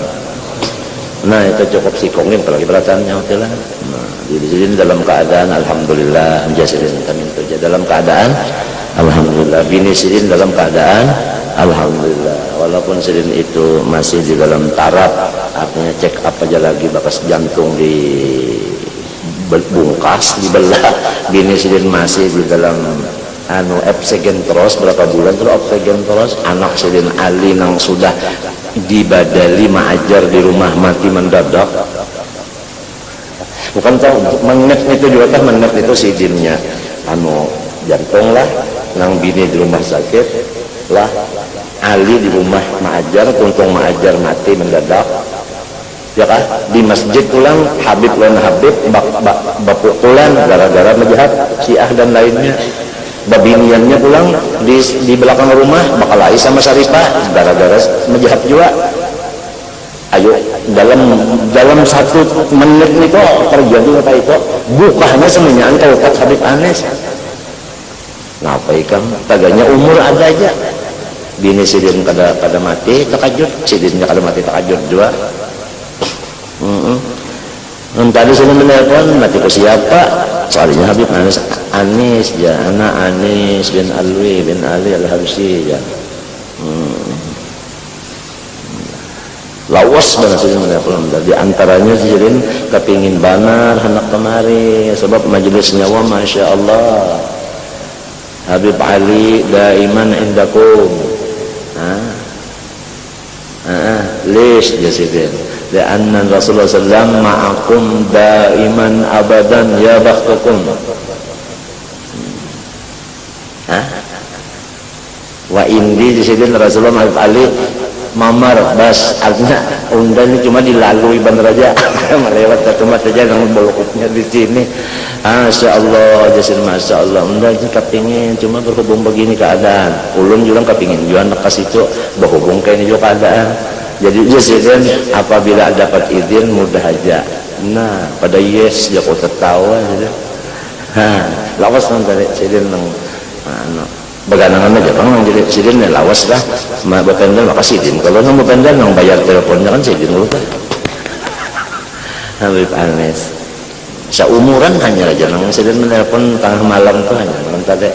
nah itu cukup sikongin kalau berataannya hotel lah nah di sidin dalam keadaan alhamdulillah jasidin kami itu dalam keadaan alhamdulillah bini sidin dalam keadaan alhamdulillah walaupun sidin itu masih di dalam taraf artinya cek apa aja lagi bakas jantung di bungkas dibelah bini sidin masih di dalam oksigen terus berapa bulan terus oksigen terus anak Sidin Ali yang sudah dibadali ma'ajar di rumah mati mendadak bukan tahu menit itu juga kan menit itu Sidinnya jantung lah nang bini di rumah sakit lah Ali di rumah ma'ajar tuntung ma'ajar mati mendadak ya kan di masjid pulang Habib lain Habib bapuk pulang gara-gara menjahat Syiah dan lainnya babiniannya pulang di belakang rumah bakal lagi sama Saripah gara-gara menjahat juga ayo dalam 1 menit itu terjadi apa itu bukanya semuanya taubat Habib Anes ngapa ikan taganya umur ada aja bini Sidin kada mati takajud Sidinnya kada mati takajud juga tadi saya menelpon mati ke siapa soalnya Habib Anis ya anak Anis bin Alwi bin Ali Al-Habsyi ya lawas banget sih menelpon di antaranya Sidin kepingin banar anak kemari sebab majelis nyawa Masya Allah Habib Ali daiman indakum Lish jasidin li'anna Rasulullah sallallahu ma'akum daiman abadan ya bakhtukum. Wa indi jasidin Rasulullah Ali mamar bas, artinya undan ini cuma dilalui bener aja melewat satu mata saja yang boloknya di sini. Masya Allah jasir, masya Allah undan ini kepingin cuma berhubung begini keadaan, ulun juga kepingin juga nak kasih itu berhubung kayak ini juga keadaan. Jadi jasirin apabila dapat izin mudah aja. Nah pada yes ya kau tertawa gitu. Lawas nanti jasirin nang beganangan aja kan yang jadi sidin ya lawas lah bapendal maka sidin kalau nang bapendal nang bayar teleponnya kan sidin dulu kan Habib Anes seumuran hanya aja nang sidin menelpon tengah malam tuh hanya nanti deh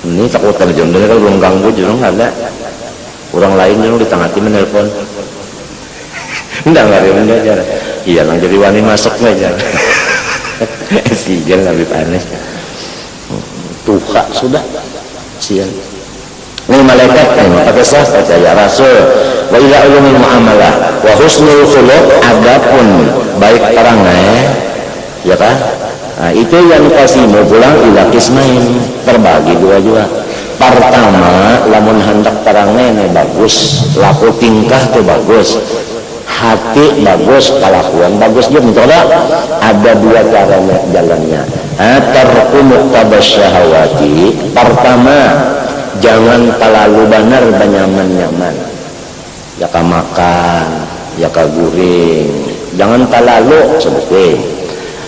ini takutan jodohnya kalau belum ganggu juga nggak ada orang lain juga di tengah hati menelpon enggak aja iya nang jadi wani masuk aja sidin Habib Anes tuha sudah sian. Ini malaikat pakai sah percaya Rasul wa ila ulumil muamalah wa husnul khuluq, adapun baik perangai ya kan. Nah, itu yang qasimu pulang ila kismain, terbagi dua juga. Pertama lamun hendak perangai bagus, laku tingkah tuh bagus, hati bagus, kelakuan bagus juga mencoba. Ada dua caranya jalannya. Tarku muqtabas syahawati. Pertama, jangan terlalu benar nyaman-nyaman. Ya ka makan, ya ka guring. Jangan terlalu sebutnya.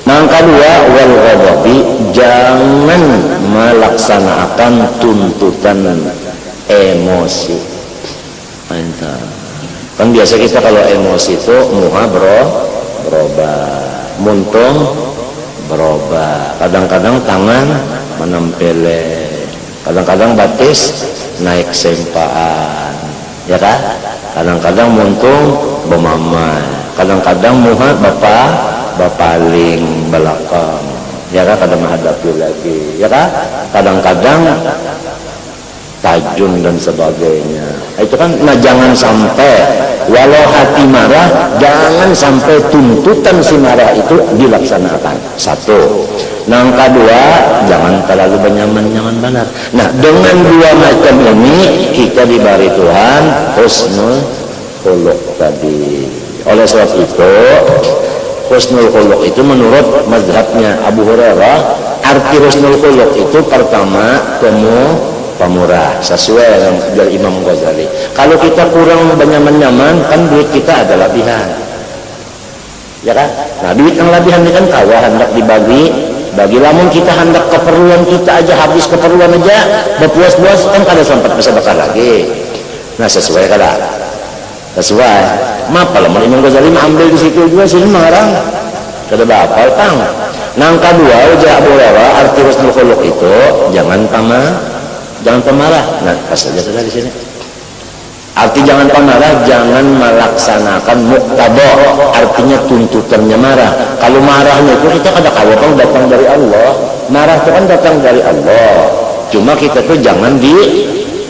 Yang kedua, wal ghadabi, jangan melaksanakan tuntutan emosi. Mantap. Kan biasa kita kalau emosi itu muha berubah, muntung berubah, kadang-kadang tangan menempel, kadang-kadang batis naik sempaan, ya kan? Kadang-kadang muntung bermamai, kadang-kadang muha bapaling belakang, ya kan? Kadang menghadapi lagi, ya kan? Kadang-kadang tajun dan sebagainya. Itu kan, nah jangan sampai walau hati marah, jangan sampai tuntutan si marah itu dilaksanakan. Satu. Yang kedua, jangan terlalu benyaman-nyaman benar. Nah, dengan dua macam ini kita diberi Tuhan husnul khuluq tadi. Oleh sebab itu, husnul khuluq itu menurut mazhabnya Abu Hurairah, arti husnul khuluq itu pertama pemurah, sesuai yang dari Imam Ghazali. Kalau kita kurang benyaman-nyaman, kan duit kita ada lebihan, ya kan? Nah duit yang lebihan ini kan kawah hendak dibagi, lamun kita hendak keperluan kita aja, habis keperluan aja, berpuas-puas kan kada sempat bisa bakar lagi. Nah sesuai kada? Sesuai. Mapa lah Imam Ghazali ambil di situ juga sini mengarang kada bapal tang. Nang kedua ujar Abu Hurairah, arti husnul khuluq itu jangan pemarah. Nah, pas saja sudah di sini. Arti jangan pemarah, jangan melaksanakan muqtada, artinya tuntutannya marah. Kalau marahnya itu kita kada kawatan datang dari Allah. Marah itu kan datang dari Allah. Cuma kita tuh jangan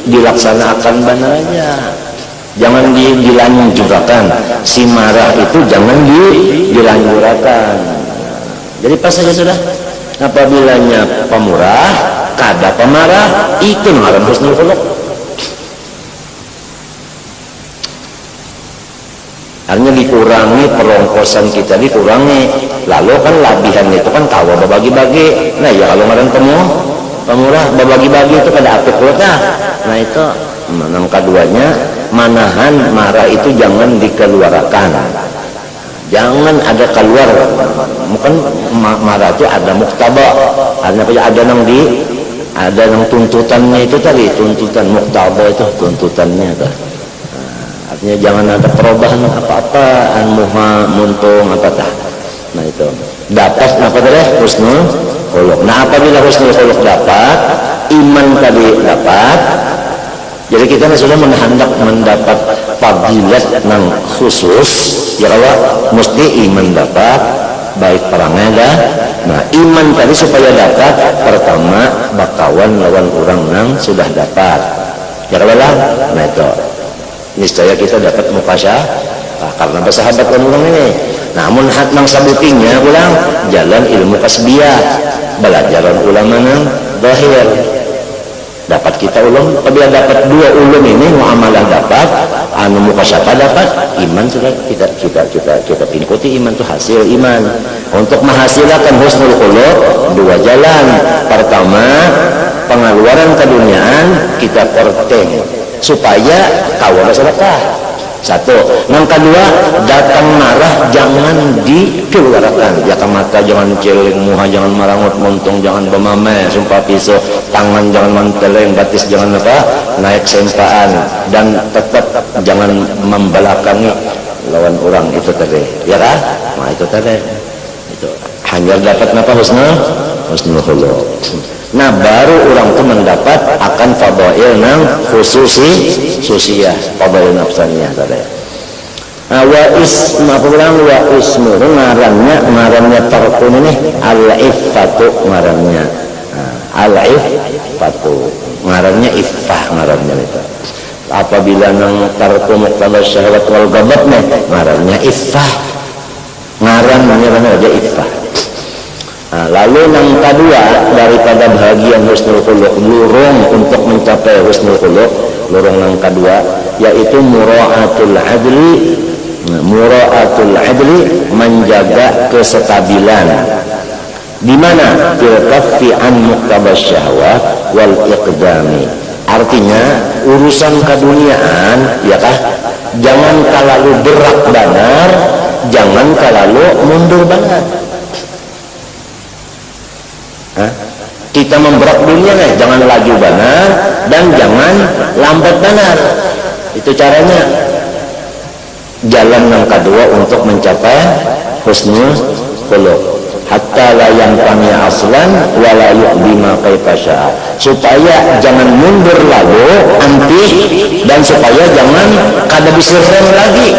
dilaksanakan benar aja. Jangan dilanjurkan. Si marah itu jangan dilanjurkan. Jadi pas saja sudah. Apabilanya pemurah, kada pemarah, itu ngaran husnul khuluq. Artinya dikurangi perongkosan kita, dikurangi. Lalu kan labihan itu kan kawa berbagi-bagi. Nah ya kalau ngaran pemurah berbagi-bagi itu kada apik kulutnya. Nah itu yang keduanya, manahan marah itu jangan dikeluarkan. Jangan ada keluar, bukan marah itu ada muktaba, ada yang tuntutannya itu tadi, tuntutan muktaba itu tuntutannya tuh. Nah, artinya jangan ada perubahan apa-apa, muha muntung apa tah. Nah itu dapat apa tadi husnul khuluq. Nah apabila husnul khuluq dapat, iman tadi dapat. Jadi kita sudah mendapat fadilat nang khusus, ya Allah, mesti iman dapat, baik perangai dah. Nah iman tadi supaya dapat, pertama bakawan lawan orang nang sudah dapat, ya Allah. Nah itu niscaya kita dapat mukasyafah karena bersahabat orang ini. Namun hak nang sabutingnya ulang jalan ilmu kasbiyah, belajaran ulama nang zahir. Dapat kita ulum, apabila dapat dua ulum ini, muamalah dapat, anu mukasyafah dapat, iman sudah kita ikuti iman itu hasil iman. Untuk menghasilkan husnul khuluq dua jalan. Pertama, pengeluaran keduniaan kita korteng supaya kawal sedekah. Satu. Yang kedua, datang marah jangan dikeluarkan. Jaka mata jangan celing, muha jangan marangut, muntung jangan bemame, sumpah pisau, tangan jangan manteleng, batis jangan apa, naik sempaan, dan tetap jangan membelakangi lawan orang itu tadi. Ya kan? Nah itu tadi. Itu hanya dapat apa husnul khuluq. Nah baru orang itu mendapat akan fadail nang khususiyah fadail nafsaniyah tadi. Nah, wa ismu ngarannya tarkun ini al-iffatu ngarannya. Al-iffatu ngarannya iffah ngarannya itu. Apabila nang tarku muqtada syahwat wal ghadab ngarannya iffah. Ngarannya aja iffah. Nah, lalu yang kedua daripada bahagian husnul khuluq, lurung untuk mencapai husnul khuluq, lurung yang kedua yaitu mura'atul adli, menjaga kestabilan. Di mana fil kaffi an muqtabas syahwat wal iqdami. Artinya urusan keduniaan ya kah, jangan terlalu berat benar, jangan terlalu mundur banget. Kita memberak dunia nih, jangan laju benar dan jangan lambat benar. Itu caranya. Jalan yang kedua untuk mencapai husnul khuluq. Hatta la yanfani aslan wa la yu'dima kaifa syaa. Supaya jangan mundur lalu anti dan supaya jangan kada bisa rem lagi.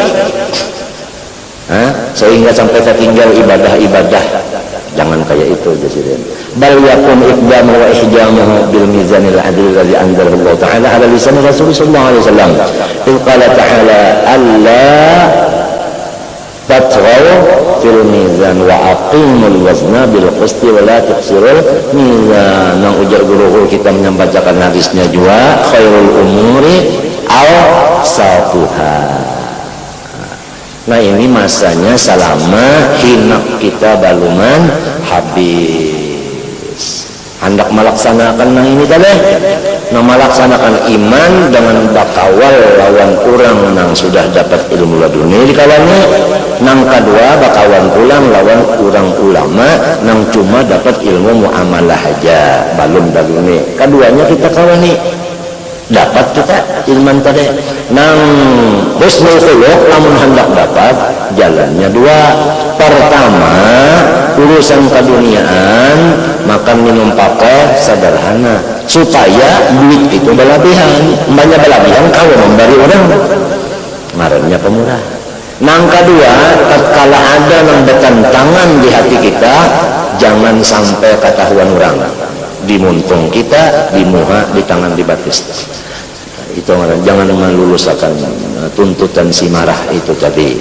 Sehingga sampai tertinggal ibadah-ibadah. Jangan kayak itu Presiden. Bal yakun iqdamu wa ihjamuhu bil mizanil adil alladhi anzalahu Allah Ta'ala ala lisan Rasul sallallahu alaihi wasallam. Qala ta'ala alla tatghaw fil mizan wa aqimul wazna bil qisti wa la tuqsirul mizan. Nang ujar guru kita menyampaikan hadisnya juga khairul umuri awsatuha. Nah ini masanya selama hinak kita baluman habis. Hendak melaksanakan nang ini tadi, nah melaksanakan iman dengan bakawal lawan kurang nang sudah dapat ilmu laduni di kawannya. Nang kedua bakawan pulang lawan kurang ulama nang cuma dapat ilmu muamalah aja balum laduni. Keduanya kita kawani. Dapat kita ilman tadi nang husnul khuluq lamun hendak dapat jalannya dua. Pertama urusan keduniaan makan minum pakai sederhana supaya duit itu berlebihan, banyak berlebihan kalau memberi orang marahnya pemurah. Nang kedua tatkala ada nang bertentangan di hati kita jangan sampai ketahuan orang di muntung kita, di muha, di tangan, di batis. Itu jangan meluluskan tuntutan si marah itu tadi.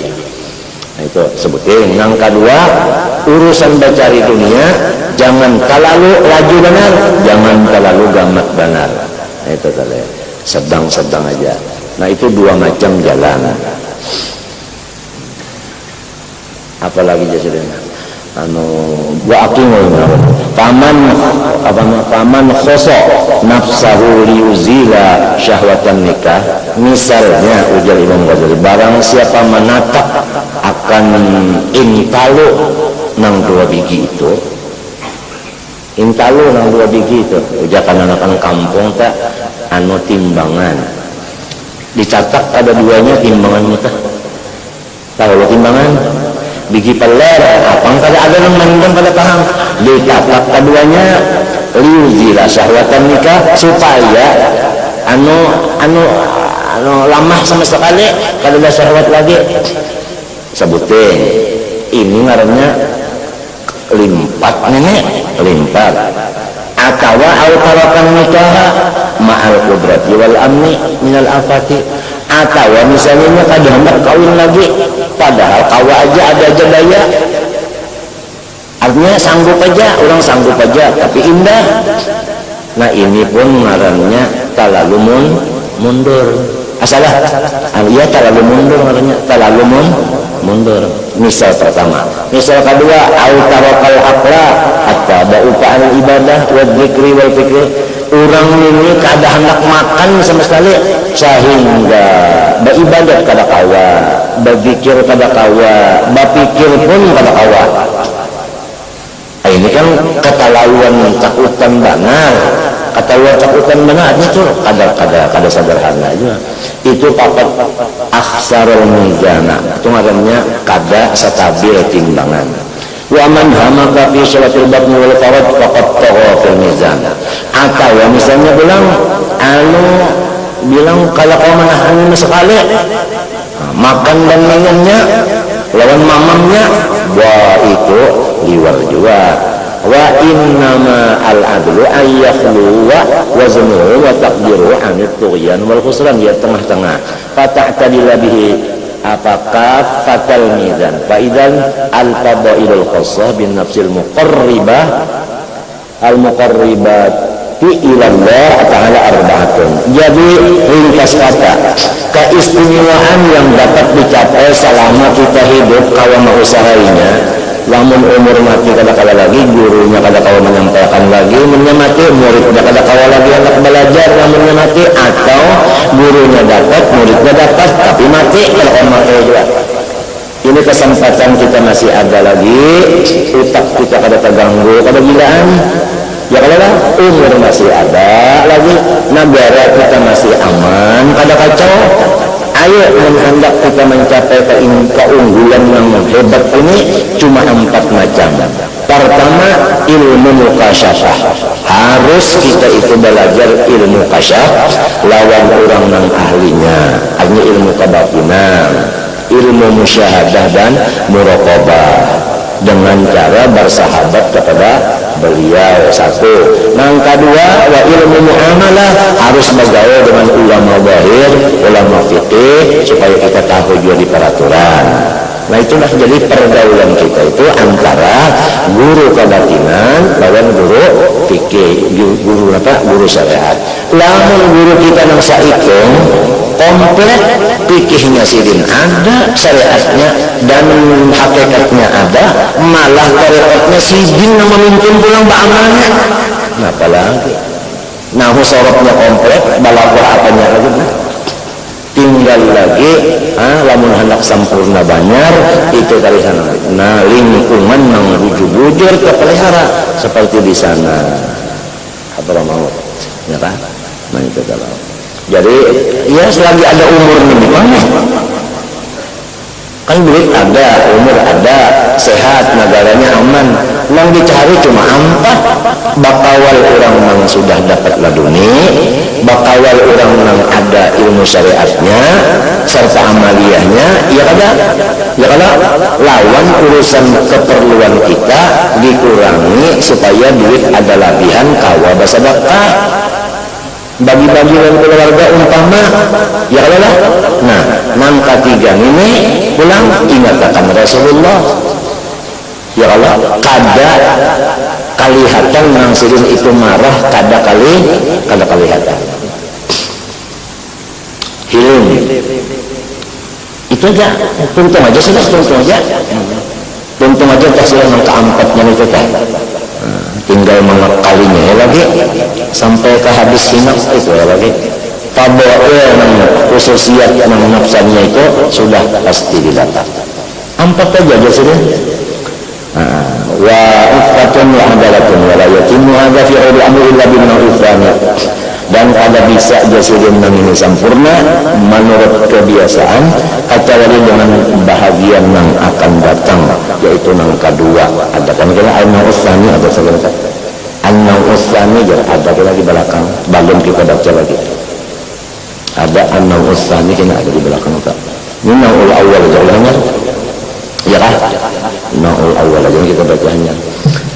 Nah, itu sebutin. Yang kedua urusan mencari dunia jangan terlalu laju benar, jangan terlalu gamat benar. Nah, itu tadi sedang-sedang aja. Nah itu dua macam jalan. Apalagi jadinya wa aqimul faman khoso nafsahu liuzila syahwatan nikah. Misalnya ujar Imam Ghazali, barang siapa menatap akan intalu nang dua biji itu, intalu nang dua biji itu ujakan anak kampung tak anu timbangan dicatat ada duanya timbangan muta. Tahu lo timbangan biji peler apa kada ada yang mandang pada paham ditatap keduanya liuzila syahwatan nikah supaya anu lamah sama sekali kada ada syahwat lagi. Sebutin ini ngarannya limpat nenek limpat atawa autarakan nikah ma'al qudrati wal amni minal afati Atau misalnya kada hendak kawin lagi, padahal kawa aja ada aja daya, artinya sanggup aja, orang sanggup aja tapi indah. Nah ini pun ngarannya talalu mundur. Asalah ya terlalu mundur, ngarannya terlalu mundur. Misal pertama, misal kedua, au tarakal aqla hatta ba'upa'al ibadah wa dzikri wal fikri. Orang ini kada hendak makan sama sekali sehingga beribadat kada kawa, berzikir kada kawa, berpikir pun kada kawa. Ini kan keterlaluan cakutan benar. Keterlaluan cakutan benar itu kada sederhana aja. Itu papat akhsarul mizana. Itu ngarannya kada stabil timbangan. Wa man hamaka fi sholatil batni wal farad faqad tagha fil mizan. Atau misalnya bilang kalau kau menahan sekali makan dan minumnya lawan mamamnya, wah itu liwar juga. Wa innama al-adlu ayyakhlu wa waznuhu wa taqdiru anit tughyan wal khusran, ya tengah-tengah. Fata'tadila bihi apakah fatal mizan fa idzan al-fadailul khassah bin nafsil muqarribah al-muqarribati ila Allah ta'ala arba'atun. Jadi ringkas kata, keistimewaan yang dapat dicapai selama kita hidup kalau mau usahainya. Lamun umur mati kada kala lagi, gurunya kada kawa menyampaikan lagi, menyamati muridnya kada kawa lagi hendak belajar lamun mati, atau gurunya dapat muridnya dapat tapi mati kada kawa juga. Ini kesempatan kita masih ada lagi, utak kita kada terganggu, kada gilaan. Ya kalau lah umur masih ada lagi, negara kita masih aman, kada kacau. Ayo hendak kita mencapai keunggulan yang hebat ini cuma 4 macam. Pertama, ilmu mukasyafah. Harus kita itu belajar ilmu kasyaf lawan orang yang ahlinya. Artinya ilmu kebatinan, ilmu musyahadah dan muraqabah, dengan cara bersahabat kepada beliau. Satu. Yang kedua, wa ilmu muamalah, harus bergaul dengan ulama zahir, ulama fikih, supaya kita tahu juga di peraturan. Nah itulah jadi pergaulan kita itu antara guru kebatinan lawan guru fikih, guru syariat. Lamun guru kita nang saitung komplit, fikihnya sidin ada, syariatnya dan hakikatnya ada, malah tarekatnya sidin yang memimpin pulang ba'amannya. Nah apalagi nahu sorotnya komplit, balapur apanya lagi, tinggal lagi lamun hendak sampurna banyak itu dari sana. Nah lingkungan yang bujur-bujur terpelihara seperti di sana. Apa mau ya kan? Nah itu kalau jadi ya selagi ada umur minimal kan, duit ada, umur ada, sehat, negaranya aman. Yang dicari cuma 4, bakawal orang yang sudah dapat laduni, bakawal orang yang ada ilmu syariatnya serta amaliyahnya. Ya kada lawan urusan keperluan kita dikurangi supaya duit ada labihan kawa bersedekah, bagi-bagi dengan keluarga umpama, ya Allah. Nah, yang ketiga ini pulang ingatkan Rasulullah, ya Allah, kada kalihatan nang sidin itu marah, kada kalihatan hilum. Itu aja, tuntung aja sudah, tuntung aja tahsil yang keempatnya itu kan. Tinggal mengakalinya ya lagi sampai ke habis hidup itu ya lagi. Tabo'il yang khususiyat yang nafsannya itu sudah pasti didapat. 4 aja sudah. Wa uffatun wa adalatun wa la yatimu hadza fi al-amri illa bil ma'rufani. Dan ada bisa jasidin ini sempurna menurut kebiasaan kecuali dengan bahagian yang akan datang, yaitu yang kedua. Ada kan kira an-naus tsani ada sebentar. An-naus tsani ada lagi belakang, belum kita baca lagi. Ada an-naus tsani kena ada di belakang tak. Ini naul awal jalannya. Ya kan? Naul awal aja kita bacanya.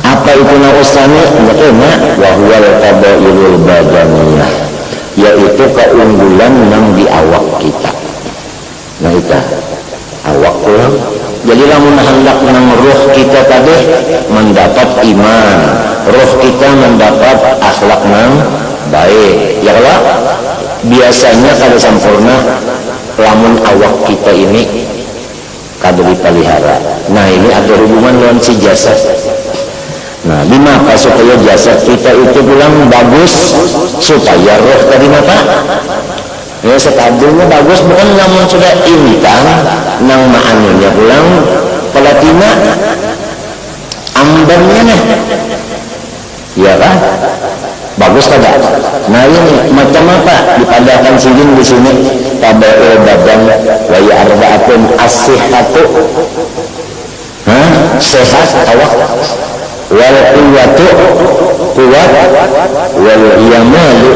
Apa itu naus tsani? Maknanya wa huwal fadailul badaniyah, yaitu keunggulan yang di awak kita. Nah itu awak pulang. Jadi lamun hendak nang roh kita tadi mendapat iman, roh kita mendapat akhlak nang baik. Ya kalau biasanya kada sempurna lamun awak kita ini kada dipelihara. Nah ini ada hubungan dengan si jasad. Nah dimaka supaya jasad kita itu pulang bagus, supaya roh tadi apa? Ya sekadurnya bagus, bukan namun sudah intan nang maanunya pulang pelatina ambannya nih ya kan bagus kada. Nah ini macam apa dipadakan silin di sini tabaul badan wa ya'arba'atun as-sihhatu sehat awak wal quwwatu kuat wal yamalu.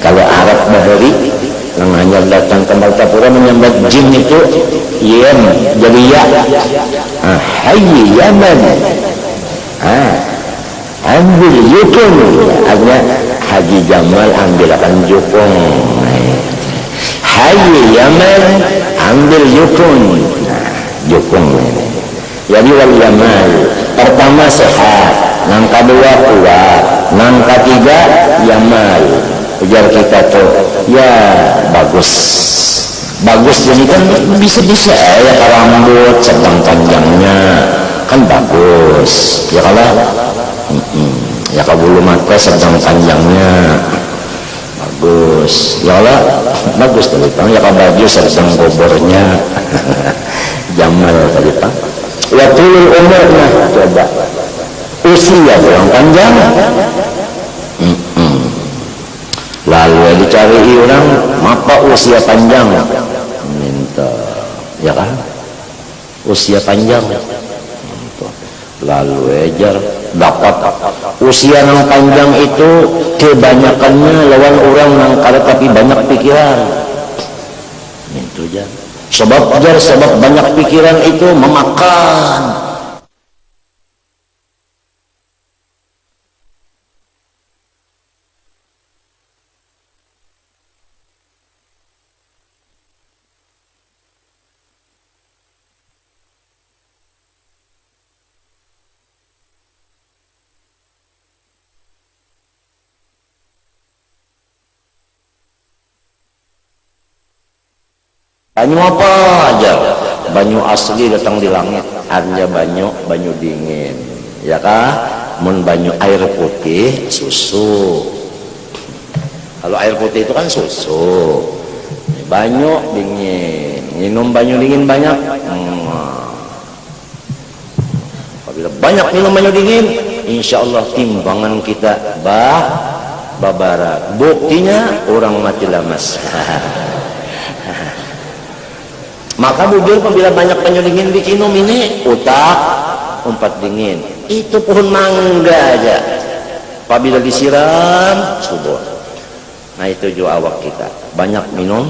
Kalau Arab Bahari yang hanya datang ke Martapura menyambat jin itu yam jadi ya hayy yaman ambil yukun artinya Haji Jamal ambilkan jukung hayy yaman ambil yukun jukung jadi wal yamal pertama sehat nang kedua kuat nang ketiga yamal ujar kita tuh ya bagus jadi kan bisa ya rambut sedang panjangnya kan bagus ya kalau ya kalau bulu mata sedang panjangnya bagus ya Allah bagus tadi Pak ya kalau baju sedang gobornya Jamal tadi Pak ya tulul umur nah coba usia yang panjang lalu dicari orang mapa usia panjang minta ya kan usia panjang lalu ejar dapat usia yang panjang itu kebanyakannya lawan orang yang kada tapi banyak pikiran itu aja sebab banyak pikiran itu memakan. Banyu apa aja, banyu asli datang di langit, hanya banyu dingin, ya kah? Mun banyu air putih, susu. Kalau air putih itu kan susu, banyu dingin, minum banyu dingin banyak. Apabila banyak minum banyu dingin, insya Allah timbangan kita babara. Buktinya orang mati lamas. Maka bujur apabila banyak banyu dingin diminum ini utak umpat dingin itu pohon mangga aja apabila disiram subur. Nah itu juga awak kita banyak minum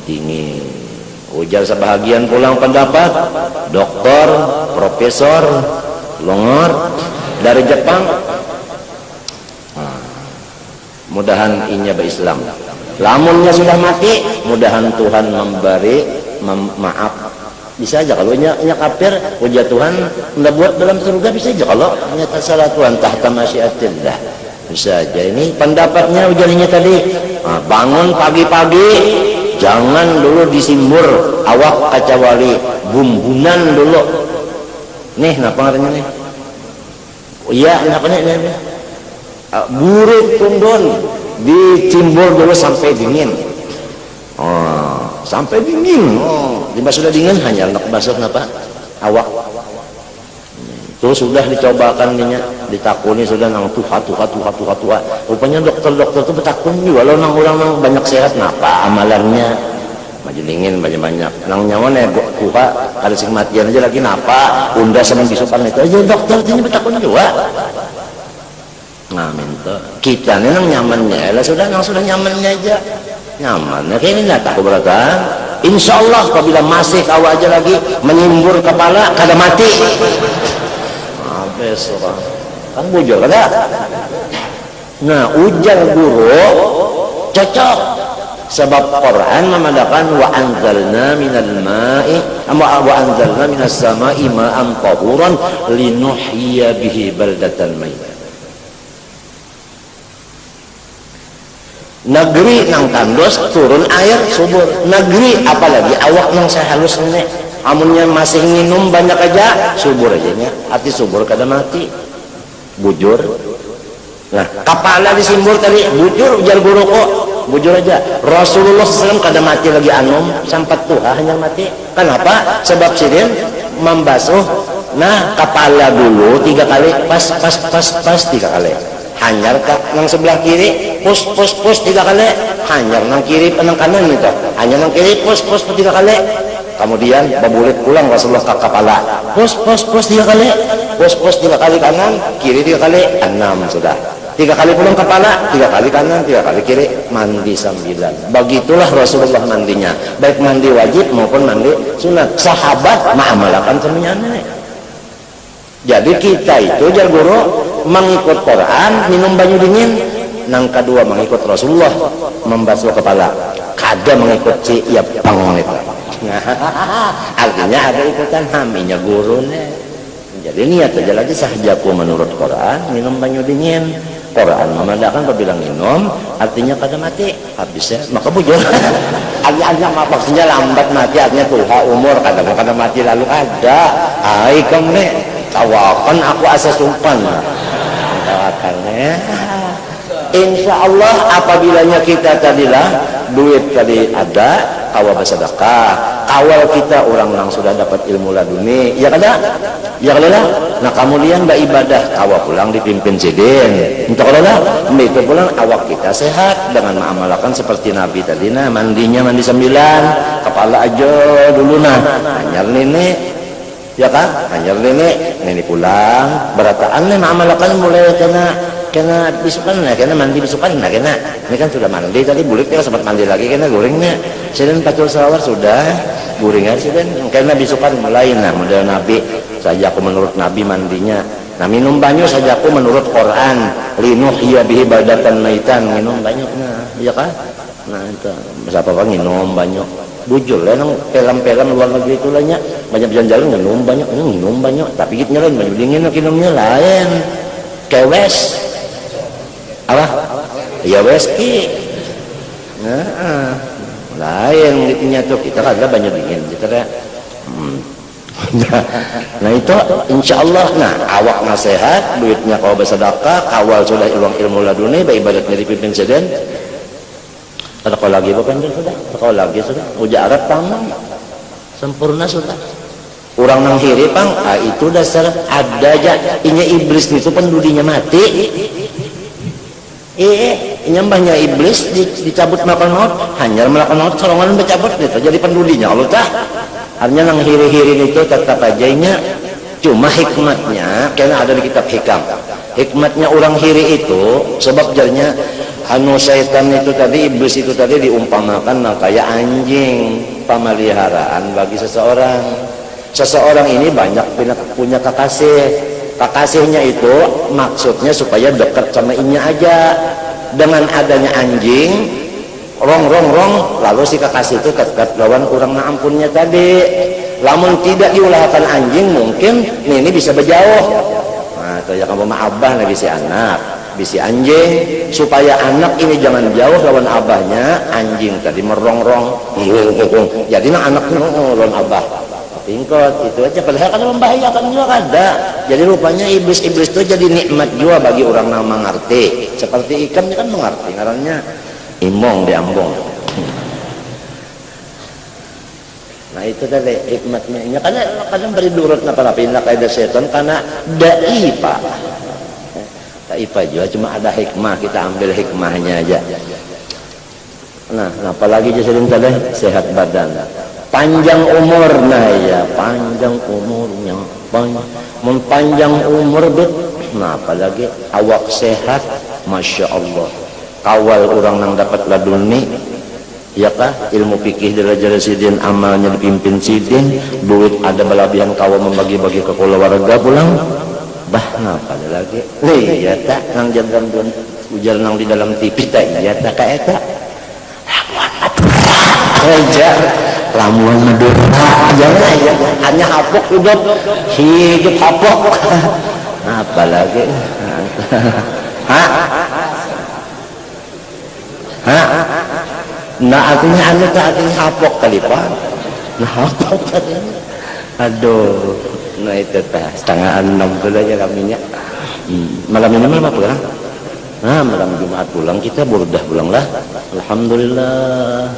dingin. Ujar sebahagian pulang pendapat dokter profesor longor dari Jepang mudahan inya berislam lamunnya sudah mati mudahan Tuhan memberi maaf bisa aja kalau nya kafir ujar Tuhan nggak buat dalam surga bisa aja kalau nyata salah Tuhan tahta masyiatillah bisa aja. Ini pendapatnya ujarnya tadi bangun pagi-pagi jangan dulu disimbur awak kacawali bumbunan dulu nih kenapa ngaranya nih iya kenapa nih buruk tundun dicimbur dulu sampai dingin sampai dingin lima sudah dingin hanya nak basuh kenapa awak itu sudah dicobakan ditakuni sudah nang tuha rupanya dokter itu betakun juga kalau nang orang nang banyak sehat kenapa amalannya maju dingin banyak nang nyaman ya tuha ada sing matian aja lagi kenapa unda sama bisukan itu aja dokter ini betakun juga nah minta kita nih nang nyamannya lah sudah nyamannya aja nyaman, ini nggak takut beratan. Insya Allah apabila masih kau aja lagi menyimbur kepala, kada mati. Habis orang, kan bujur kada. Nah ujar guru cocok sebab Quran memadakan wa anzalna minal ma'i wa anzalna minas sama'i ma'an tahuran linuhyiya bihi baldatan mayyit. Negeri nang tandos turun air subur, negeri apalagi awak nang sehalus nenek amunnya masih minum banyak aja subur aja nya, arti subur kada mati bujur. Nah kepala disimbur tadi bujur ujar guru kok bujur aja. Rasulullah SAW kada mati lagi anum sampai tuha hanya mati. Kenapa? Sebab sidin membasuh nah kepala dulu 3 kali pas 3 kali hanyar nang sebelah kiri pus 3 kali hanyar nang kiri nang kanan itu hanyar nang kiri pus 3 kali kemudian babulit pulang Rasulullah ke kepala pus 3 kali pus 3 kali kanan kiri 3 kali 6 sudah 3 kali pulang kepala 3 kali kanan 3 kali kiri mandi 9. Begitulah Rasulullah mandinya baik mandi wajib maupun mandi sunat. Sahabat mengamalkan semuanya. Jadi kita itu jar guru mengikut Quran minum banyu dingin nang kedua mengikut Rasulullah membasuh kepala kada mengikut si ya bangun itu. Artinya ada ikutan haminya gurunya. Jadi niat aja lagi sahajaku menurut Quran minum banyu dingin. Quran memandangkan apabila minum artinya kada mati habisnya maka bujur. Artinya maksudnya lambat mati artinya tuha umur kada mati lalu ada. Ai kamu tawakan aku asa sumpan. Tawakannya. Insya Allah apabilanya kita tadilah duit tadi ada kawal bersedekah kawal kita orang yang sudah dapat ilmu laduni ya kada nah kemudian beribadah kawal pulang dipimpin sidin untuk kada itu pulang awak kita sehat dengan mengamalkan seperti Nabi tadi nah mandinya mandi 9 kepala aja dulu nah hanyar nenek ya kan hanyar nenek pulang berataan nih mengamalkan mulai kena bisukan lah, kena mandi bisukan lah, kena ini kan sudah mandi tadi bulik dia sempat mandi lagi kena gorengnya sedang patul sawar sudah gorengan sedang kena bisukan mulai nah model Nabi saja aku menurut Nabi mandinya nah minum banyu saja aku menurut Quran linuhyiya bihi baldatan maitan minum banyu nah iya kan nah itu siapa bang minum banyu bujur lah nang film-film luar negeri itu lahnya banyak jalan-jalan minum banyu tapi gitu lain banyu dingin minumnya lain kewes apa ya whisky nah lain gitunya tuh kita kada banyak dingin gitu ya nah itu insya Allah nah awak nasihat duitnya kau bersedekah kawal sudah ilmu laduni ibadatnya dipimpin sedang ada kau lagi bukan sudah kau lagi sudah ujar Arab tamam sempurna sudah orang nang hiri pang itu dasar ada aja inya iblis itu pendudinya mati nyambahnya iblis dicabut melakukan maut hanya melakukan maut sorongan bercabut gitu jadi pendudinya Allah tah artinya nang hiri-hiri itu tetap aja nya cuma hikmatnya karena ada di kitab hikam hikmatnya orang hiri itu sebab jarnya anu syaitan itu tadi iblis itu tadi diumpamakan nah kayak anjing pemeliharaan bagi seseorang ini banyak punya kekasihnya itu maksudnya supaya dekat sama inya aja dengan adanya anjing rong lalu si kekasih itu dekat lawan kurang ampunnya tadi lamun tidak diulahkan anjing mungkin ini bisa berjauh nah itu ya kamu abah lagi si anak bisi anjing supaya anak ini jangan jauh lawan abahnya anjing tadi merongrong jadi anak lawan abah tingkat itu aja padahal kan membahayakan juga ada jadi rupanya iblis itu jadi nikmat juga bagi orang yang mengerti seperti ikan kan mengerti ngarannya imong diambong nah itu tadi hikmatnya karena kadang beri durut napa pindah kaidah setan karena daifah juga cuma ada hikmah kita ambil hikmahnya aja nah apalagi jadi tadi sehat badan panjang umur nah ya panjang umurnya panjang umur bet nah apalagi awak sehat Masya Allah kawal orang yang dapat laduni ya kah ilmu fikih dari sidin amalnya dipimpin sidin duit ada balabihan kawal membagi-bagi ke keluarga pulang bah nah pada lagi iya tak nang jam ujar nang di dalam TV tak iya tak kayak tak aja lamun medurna jangan aja hanya hapok hidup hapok apalagi nah artinya anu tak artinya hapok kali pak nah hapok katanya aduh nah itu teh 5:30 dulu aja kaminya malam ini malam apa kan nah malam Jumat pulang kita burdah pulang lah alhamdulillah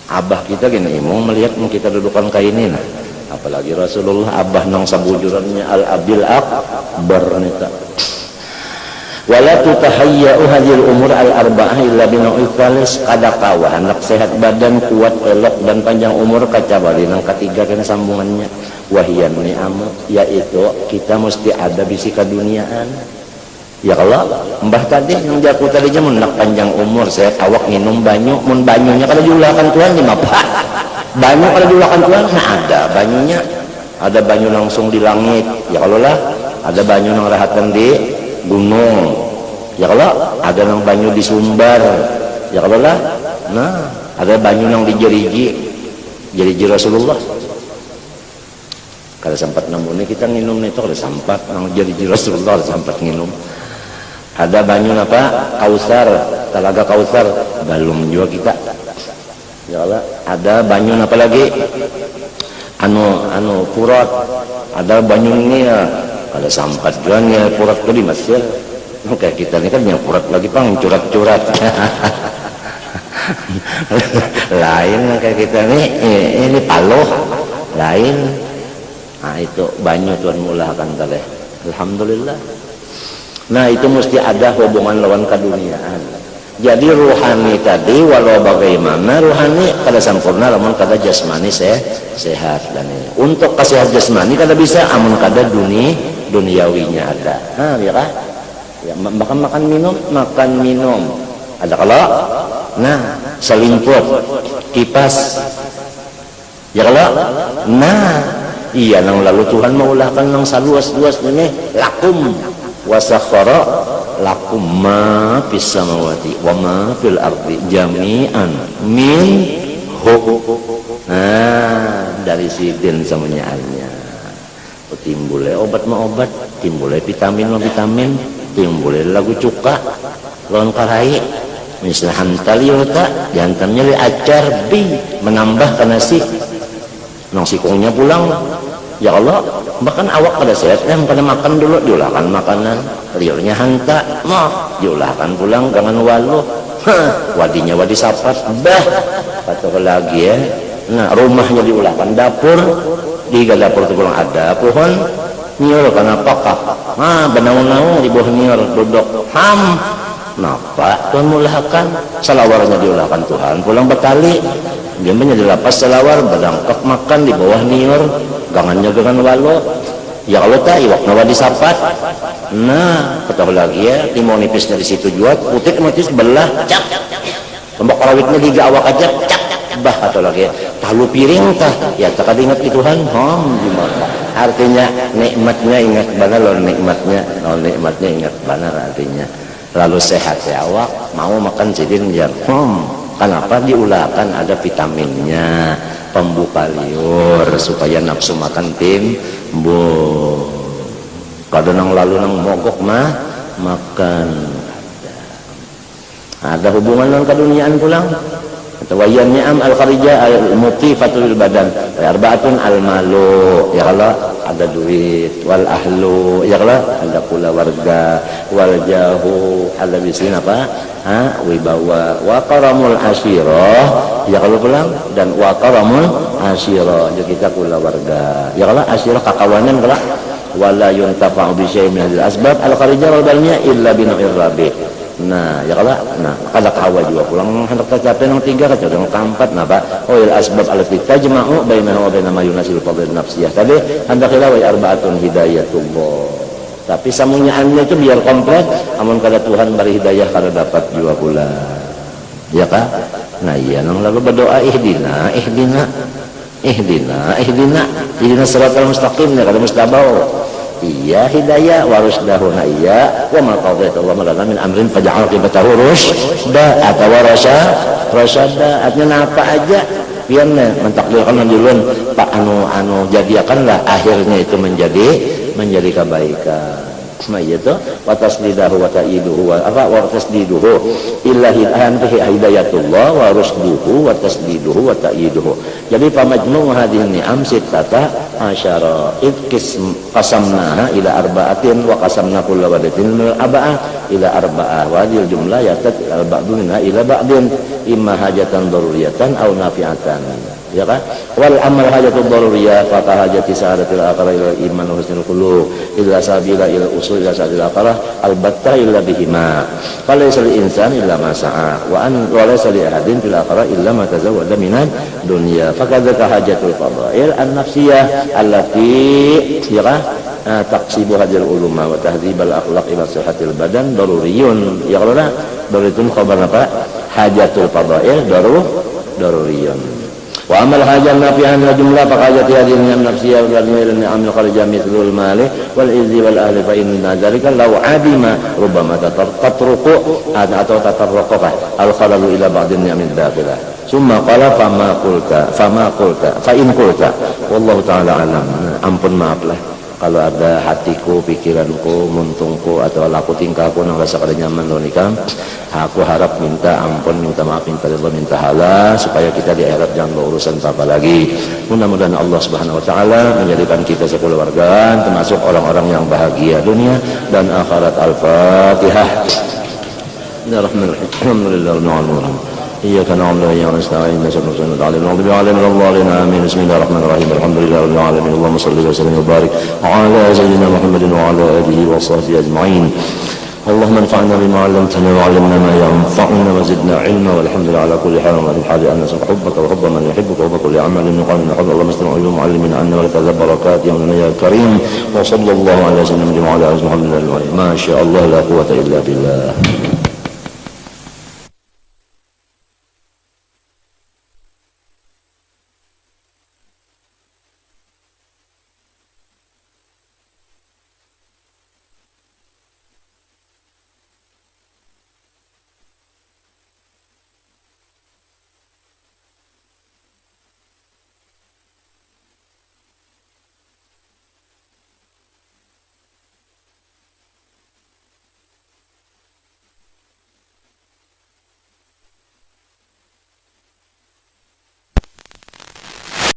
abah kita gini mau melihat kita dudukan kayak ini nah apalagi Rasulullah abah nang sabujurannya al-abil akbar nita wala tutahayya'u hadhil umur al-arba'ah illa bina'il thalis kadakawa anak sehat badan kuat elok dan panjang umur kacabali nang ketiga kena sambungannya wahiyan ni'amu yaitu kita mesti ada bisi keduniaan ya kalau mbah tadi yang jaku tadinya menak panjang umur sehat awak minum banyu mun banyunya kalau diulahkan Tuhan lima pak banyu kalau diulahkan Tuhan nah ada banyunya ada banyu langsung di langit ya kalau lah ada banyu nang rahatan di gunung ya kalau ada nang banyu di sumber ya kalau lah nah ada banyu nang di jeriji Rasulullah kalau sempat namunnya kita nginum itu kalau sempat nang jeriji Rasulullah kalau sempat nginum ada banyu apa Kausar Talaga Kausar belum juga kita ya Allah ada banyu apa lagi anu Furat ada banyu ini ya ada sampat juga nih Furat itu di Mesir kayak kita ini kan yang Furat lagi pang curat-curat lain kayak kita nih ini paloh lain nah itu banyu Tuhan mulahkan tadi alhamdulillah nah itu mesti ada hubungan lawan keduniaan jadi rohani tadi walau bagaimana rohani kada sempurna lamun kada jasmani sehat dan ini untuk kesehat jasmani kada bisa amun kada duniawinya ada nah ya kan ya, makan minum ada kalau nah selimput kipas ya kalau nah iya nang lalu Tuhan maulahkan nang saluas-luas ini lakum wasakhara lakum ma fis samawati wa ma fil ardi jami'an min nah dari sidin semuanya timbulnya obat timbulnya vitamin timbulnya lagu cuka lawan karai misalnya hantali otak dihantamnya li acar bi menambah karena si nang sikungnya pulang ya Allah bahkan awak pada sehat pada makan dulu diulahkan makanan liurnya hanta mau diulahkan pulang jangan waluh wadinya wadi sapat bah atau lagi ya nah rumahnya diulahkan dapur di dapur itu pulang ada pohon nior karena apakah benau-nau di bawah nior duduk napa Tuhan mulahkan salawarnya diulahkan Tuhan pulang bekali dia dilapas salawar berangkat makan di bawah nior gangannya dengan walo ya kalau tak iwak nawa disapat nah kata lagi ya timau nipis dari situ juga putih mati sebelah cak tembak rawitnya tiga awak aja cak bah atau lagi talu piring tah ya tak ada ingat Tuhan gimana artinya nikmatnya ingat benar loh nikmatnya ingat benar artinya lalu sehat ya awak mau makan sidin ya kenapa diulahkan ada vitaminnya pembuka liur supaya nafsu makan timbul kadang nang lalu nang mogok makan ada hubungan dengan keduniaan pulang atau wayan ni'am al-kharija al-mutifatul badan arba'atun al-malu ya Allah ada duit wal ahlu ya Allah ada pula warga wal jahu ada bisin apa wibawa wa karamul asyirah ya kalau pulang dan wa karamul asyirah jadi kita pula warga ya Allah asyirah kakawanan kalau wala yuntafa'u bi syai'in min al-asbab al-kharija wal balnya illa binu'ir rabi nah ya kalau nah kada kawa juga pulang hendak tercapai yang tiga kaca yang keempat nah pak il asbab alati tajma'u bainahu wa baina ma yunasil fadl nafsiyah tadi hendak ilawa arba'atun hidayatullah tapi samunyaannya itu biar komplit amun kada Tuhan beri hidayah kada dapat juga pula ya kah nah iya nang lalu berdoa ihdina siratal mustaqim ya kada mustabau iya hidayah wa rusdahuna iya wa ma qadaita Allah lana min amrin faj'al qibatahu rusda atau rasyada. Artinya apa aja biar mentakdirkan duluan pak anu jadikanlah akhirnya itu menjadi kebaikan. Nah itu wa tasdidahu wa ta'iduhu wa tasdiduhu illa hidayatullah wa rusduhu wa tasdiduhu wa ta'iduhu. Jadi pamajmu' hadhihi ni'am sittata asyara id qasamnaha ila arba'atin wa qasamna kulla wadatin min arba'ah ila arba'ah wa hadhihi jumlah yatat al-ba'du minha ila ba'din imma hajatan daruriyatan aw nafi'atan, ya kan? Wal amal hajatul daruriyah fa hajati sa'adatil akhirah ila iman wa husnul khuluq illa sabila ila usul ila sabil akhirah albatta illa bihima falaysa lil insani illa ma sa'a wa laysa li ahadin fil akhirah illa ma tazawwada minad dunya fakadzaka hajatul fadail an-nafsiyah allati taqsibu hadil uluma wa tahdhibal akhlaq ila sihhatil badan daruriyun, ya kalau daruriyun khabar apa hajatul fadail daruriyun. Wa amal hajat nafi'an la jumlah faqajati hadhihi an-nafsiyah wal ni'am al-kharijah mithlul mali wal izzi wal ahli fa inna dzalika law adima rubbama tatruqu atau tatarraqqa al-khalalu ila ba'din ni'amin dakhilah. Summa qala fama qulta fa in qulta wallahu ta'ala alam. Ampun maaflah kalau ada hatiku, pikiranku, muntungku atau laku tingkahku nang rasa kada nyaman lo nikah, aku harap minta ampun, minta maaf, minta ridha, minta halal supaya kita di akhirat jangan berurusan apa lagi. Mudah-mudahan Allah Subhanahu wa taala menjadikan kita sekeluarga termasuk orang-orang yang bahagia dunia dan akhirat. Al-Fatihah. Bismillahirrahmanirrahim. إياك نعبد وإياك نستعين نسأل الله تعالى نعوذ بالله من الضالين آمين. بسم الله الرحمن الرحيم الحمد لله رب العالمين اللهم صل وسلم وبارك على سيدنا محمد وعلى آله وصحبه أجمعين. اللهم انفعنا بما علمتنا وعلمنا ما ينفعنا وزدنا علما والحمد لله على كل حال وفي الحال أن نسأل حبك وحب من يحبك وحب كل عمل يقال من حب اللهم استمع إلى معلمنا عنا ولتذب بركات يوم يا كريم وصلى الله على سيدنا محمد وعلى آله محمد ما شاء الله لا قوة إلا بالله.